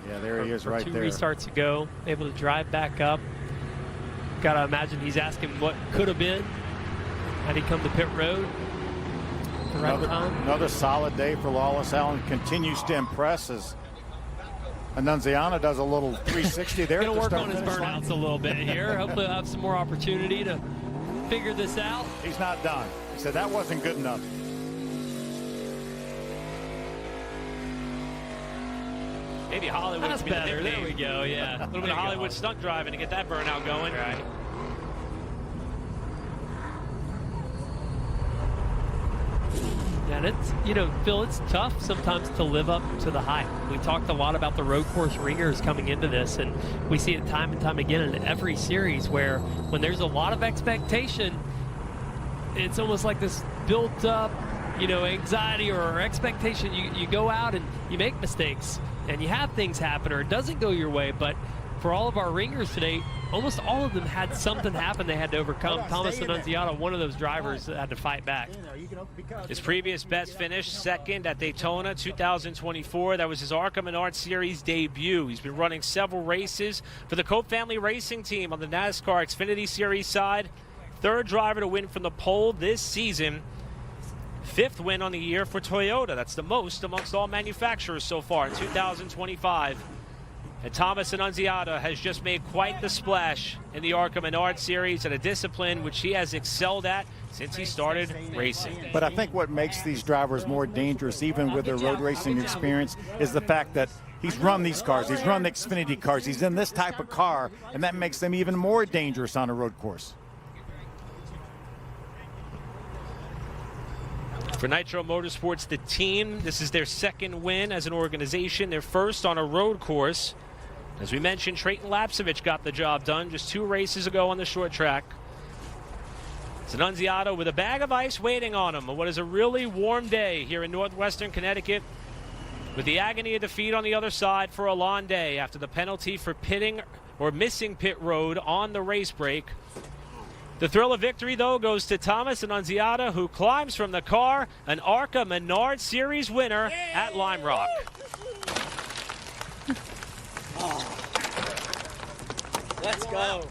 Yeah, there he is right there. 2 restarts ago, able to drive back up. Got to imagine he's asking what could have been had he come to pit road. Another solid day for Lawless. Allen continues to impress as Annunziata does a little 360 there. Going to work on his burnouts a little bit here. Hopefully he'll have some more opportunity to figure this out. He's not done. He said that wasn't good enough. Maybe Hollywood. That's better. There we go. Yeah. A little bit of Hollywood stunt driving to get that burnout going. Right. Yeah, and it's, you know, Phil, it's tough sometimes to live up to the hype. We talked a lot about the road course ringers coming into this, and we see it time and time again in every series where when there's a lot of expectation, it's almost like this built up, you know, anxiety or expectation. You go out and you make mistakes and you have things happen or it doesn't go your way, but for all of our ringers today, almost all of them had something happen they had to overcome. Thomas Annunziata, one of those drivers that had to fight back. His previous best finish, second at Daytona 2024. That was his ARCA Menards Series debut. He's been running several races for the Cope Family Racing Team on the NASCAR Xfinity Series side. Third driver to win from the pole this season. Fifth win on the year for Toyota. That's the most amongst all manufacturers so far in 2025. And Thomas Annunziata has just made quite the splash in the ARCA Menards Series at a discipline which he has excelled at since he started racing. But I think what makes these drivers more dangerous, even with their road racing experience, is the fact that he's run these cars. He's run the Xfinity cars. He's in this type of car, and that makes them even more dangerous on a road course. For Nitro Motorsports, the team, this is their second win as an organization, their first on a road course. As we mentioned, Trayton Lapsevich got the job done just 2 races ago on the short track. It's Annunziata with a bag of ice waiting on him on what is a really warm day here in northwestern Connecticut, with the agony of defeat on the other side for Alon Day after the penalty for pitting or missing pit road on the race break. The thrill of victory, though, goes to Thomas Annunziata, who climbs from the car, an ARCA Menards Series winner at Lime Rock. Let's go.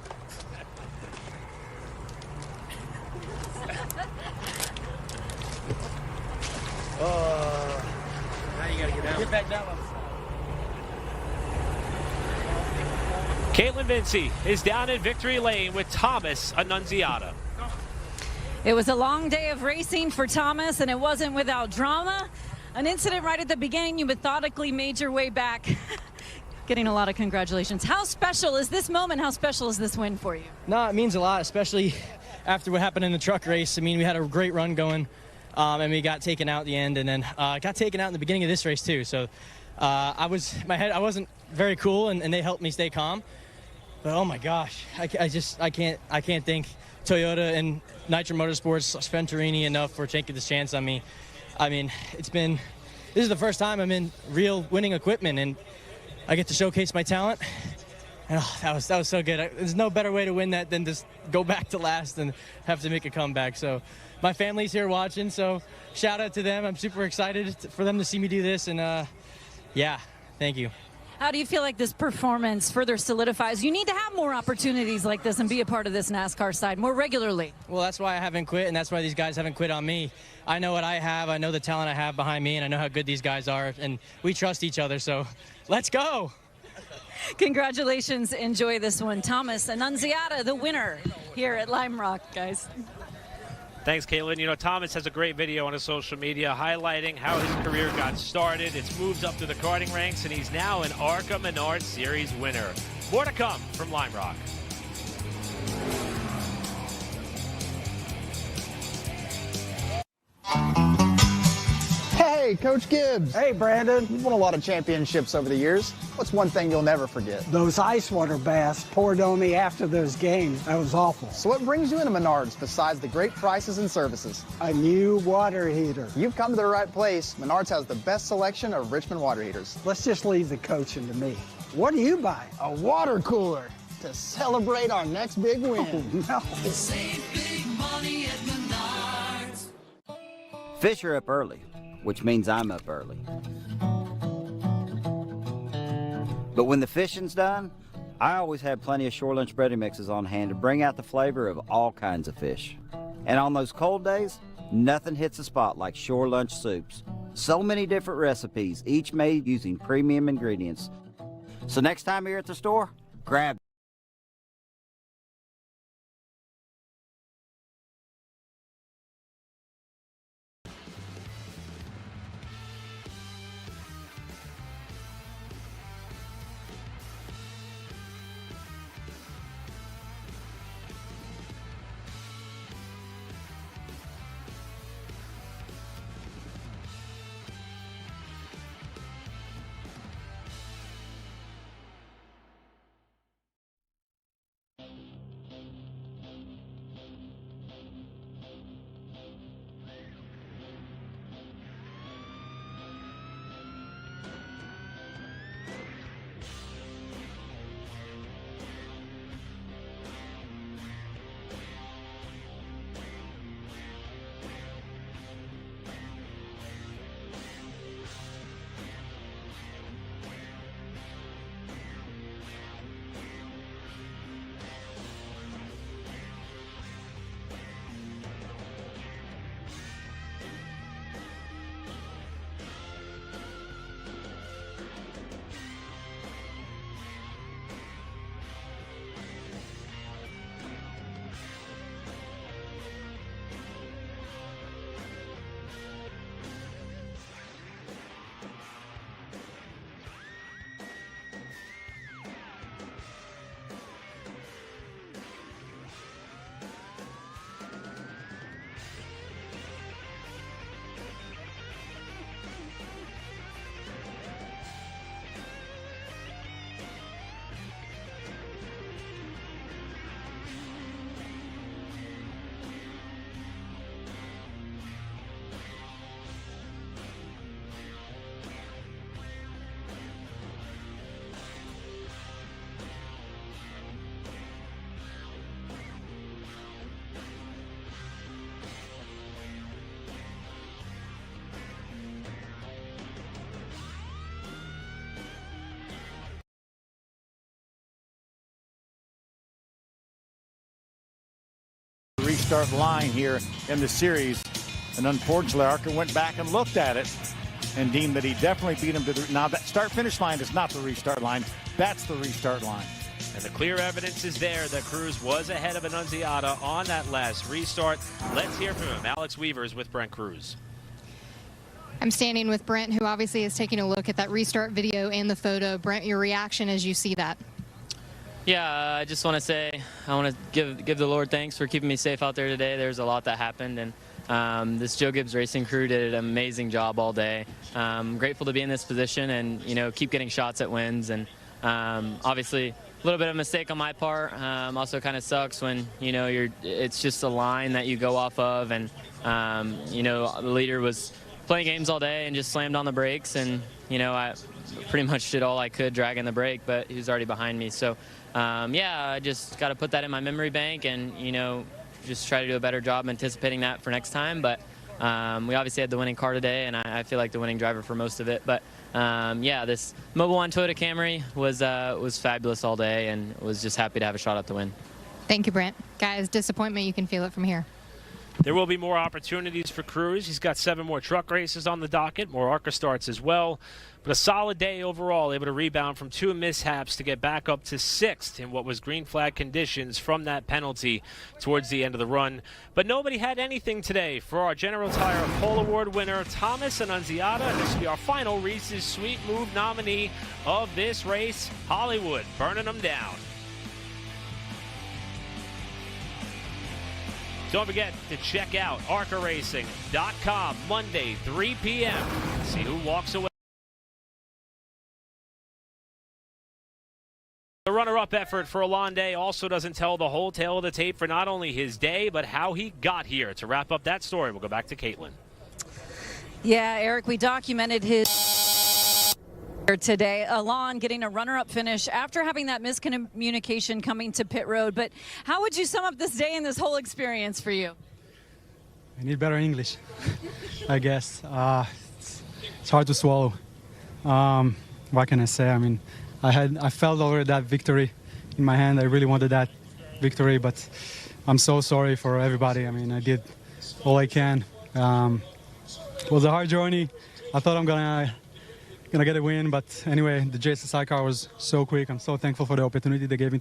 Now you gotta get out. Get back down. Caitlin Vincey is down in victory lane with Thomas Annunziata. It was a long day of racing for Thomas, and it wasn't without drama. An incident right at the beginning. You methodically made your way back. Getting a lot of congratulations. How special is this moment? How special is this win for you? No, it means a lot, especially after what happened in the truck race. I mean, we had a great run going, and we got taken out at the end, and then got taken out in the beginning of this race too. So I wasn't very cool, and they helped me stay calm. But oh my gosh, I can't thank Toyota and Nitro Motorsports, Spenterini enough for taking this chance on me. I mean, this is the first time I'm in real winning equipment, and I get to showcase my talent. And that was so good. There's no better way to win that than just go back to last and have to make a comeback. So my family's here watching, so shout out to them. I'm super excited for them to see me do this, and yeah, thank you. How do you feel like this performance further solidifies? You need to have more opportunities like this and be a part of this NASCAR side more regularly. Well, that's why I haven't quit, and that's why these guys haven't quit on me. I know what I have, I know the talent I have behind me, and I know how good these guys are, and we trust each other, so let's go. Congratulations. Enjoy this one. Thomas Annunziata, the winner here at Lime Rock, guys. Thanks, Caitlin. You know, Thomas has a great video on his social media highlighting how his career got started. It's moved up through the karting ranks, and he's now an ARCA Menards Series winner. More to come from Lime Rock. Hey, Coach Gibbs. Hey, Brandon. You've won a lot of championships over the years. What's one thing you'll never forget? Those ice water baths poured on me after those games. That was awful. So what brings you into Menards besides the great prices and services? A new water heater. You've come to the right place. Menards has the best selection of Richmond water heaters. Let's just leave the coaching to me. What do you buy? A water cooler to celebrate our next big win. Oh, no. Save big money at Menards. Fish are up early. which means I'm up early. But when the fishing's done, I always have plenty of shore lunch breading mixes on hand to bring out the flavor of all kinds of fish. And on those cold days, nothing hits the spot like shore lunch soups. So many different recipes, each made using premium ingredients. So next time you're at the store, grab restart line here in the series, and unfortunately ARCA went back and looked at it and deemed that he definitely beat him to the. Now that start-finish line is not the restart line, that's the restart line. And the clear evidence is there that Cruz was ahead of Annunziata on that last restart. Let's hear from him. Alex Weaver's with Brent Cruz. I'm standing with Brent, who obviously is taking a look at that restart video and the photo. Brent, your reaction as you see that? Yeah, I just want to say I want to give the Lord thanks for keeping me safe out there today. There's a lot that happened, and this Joe Gibbs racing crew did an amazing job all day. I'm grateful to be in this position and, you know, keep getting shots at wins. And obviously a little bit of a mistake on my part. Also kind of sucks when, you know, it's just a line that you go off of, and you know, the leader was playing games all day and just slammed on the brakes, and, you know, I pretty much did all I could dragging the brake, but he was already behind me. So yeah, I just got to put that in my memory bank and, you know, just try to do a better job anticipating that for next time. But we obviously had the winning car today, and I feel like the winning driver for most of it. But yeah, this Mobil 1 Toyota Camry was fabulous all day, and was just happy to have a shot at the win. Thank you, Brent. Guys, disappointment, you can feel it from here. There will be more opportunities for Cruz. He's got 7 more truck races on the docket, more ARCA starts as well. But a solid day overall, able to rebound from 2 mishaps to get back up to 6th in what was green flag conditions from that penalty towards the end of the run. But nobody had anything today for our General Tire Pole Award winner, Thomas Annunziata. And this will be our final Reese's Sweet Move nominee of this race, Hollywood, burning them down. Don't forget to check out ARCARacing.com Monday, 3 p.m. See who walks away. The runner-up effort for Alonde also doesn't tell the whole tale of the tape for not only his day, but how he got here. To wrap up that story, we'll go back to Caitlin. Yeah, Eric, we documented his today. Alon getting a runner-up finish after having that miscommunication coming to pit road. But how would you sum up this day and this whole experience for you? I need better English, I guess. it's hard to swallow. What can I say? I mean, I felt already that victory in my hand. I really wanted that victory, but I'm so sorry for everybody. I mean, I did all I can. It was a hard journey. I thought I'm gonna get a win, but anyway, the JSSI car was so quick. I'm so thankful for the opportunity they gave me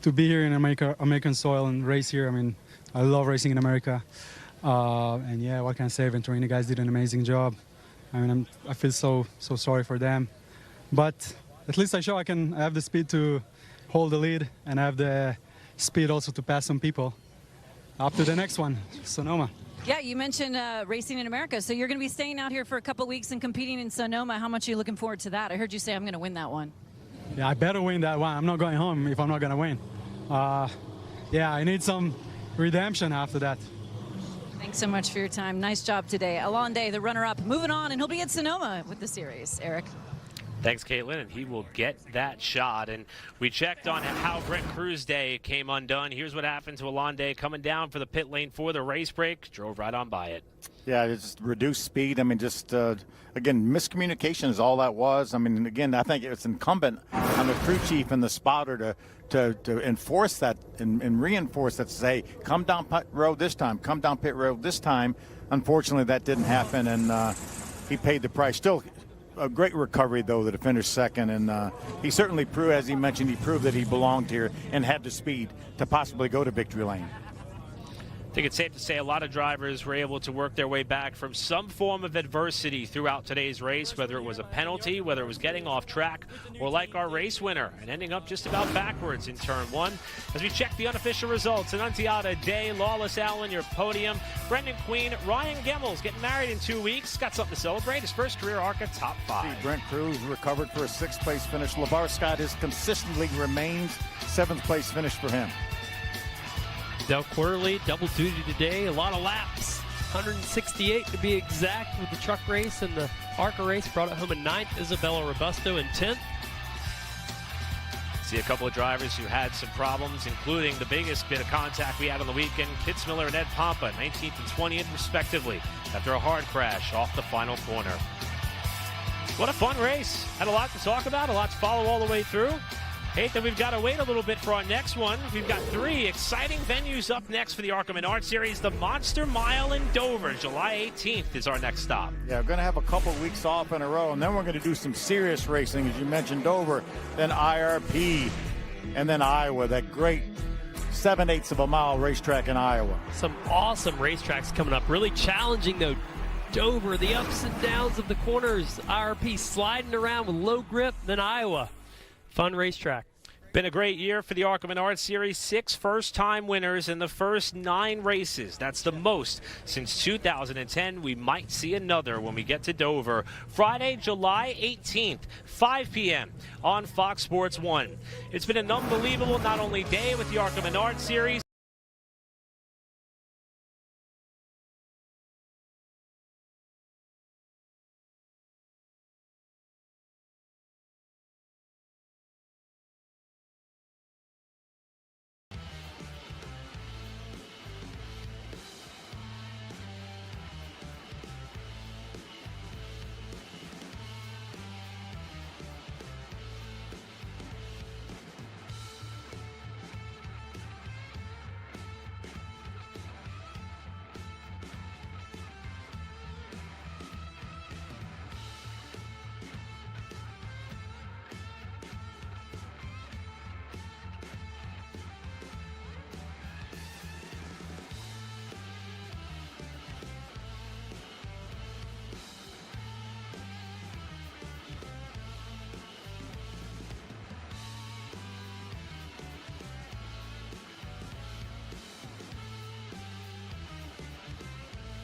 to be here in American soil and race here. I mean, I love racing in America. And yeah, what can I say? Venturini guys did an amazing job. I mean, I feel so sorry for them, but at least I have the speed to hold the lead, and I have the speed also to pass some people. Up to the next one, Sonoma. Yeah, you mentioned racing in America, so you're going to be staying out here for a couple weeks and competing in Sonoma. How much are you looking forward to that? I heard you say I'm going to win that one. Yeah, I better win that one. I'm not going home if I'm not going to win. Yeah, I need some redemption after that. Thanks so much for your time. Nice job today. Alande, the runner-up, moving on, and he'll be at Sonoma with the series. Eric. Thanks, Caitlin, and he will get that shot. And we checked on how Brent Cruz Day came undone. Here's what happened to Alande coming down for the pit lane for the race break. Drove right on by it. Yeah, just reduced speed. I mean, just, again, miscommunication is all that was. I mean, again, I think it's incumbent on the crew chief and the spotter to enforce that and reinforce that, to say, come down pit road this time, come down pit road this time. Unfortunately, that didn't happen, and he paid the price. Still a great recovery, though, that he finished second, and he certainly proved, as he mentioned, he proved that he belonged here and had the speed to possibly go to victory lane. I think it's safe to say a lot of drivers were able to work their way back from some form of adversity throughout today's race, whether it was a penalty, whether it was getting off track, or like our race winner and ending up just about backwards in turn one. As we check the unofficial results, Annunziata, Day, Lawless Allen, your podium, Brendan Queen, Ryan Gemmels getting married in 2 weeks, got something to celebrate, his first career ARCA top 5. Brent Cruz recovered for a 6th place finish. LeVar Scott has consistently remained 7th place finish for him. Del Quarterly, double duty today, a lot of laps, 168 to be exact with the truck race, and the ARCA race brought it home in 9th. Isabella Robusto in 10th. See a couple of drivers who had some problems, including the biggest bit of contact we had on the weekend, Kitzmiller and Ed Pompa, 19th and 20th respectively, after a hard crash off the final corner. What a fun race. Had a lot to talk about, a lot to follow all the way through. Hate that we've got to wait a little bit for our next one. We've got 3 exciting venues up next for the ARCA Menards Series. The Monster Mile in Dover, July 18th is our next stop. Yeah, we're going to have a couple weeks off in a row, and then we're going to do some serious racing, as you mentioned, Dover, then IRP, and then Iowa, that great 7/8 of a mile racetrack in Iowa. Some awesome racetracks coming up. Really challenging, though. Dover, the ups and downs of the corners. IRP sliding around with low grip, then Iowa. Fun racetrack. Been a great year for the ARCA Menards Series. 6 first-time winners in the first 9 races. That's the most since 2010. We might see another when we get to Dover. Friday, July 18th, 5 p.m. on Fox Sports 1. It's been an unbelievable not only day with the ARCA Menards Series,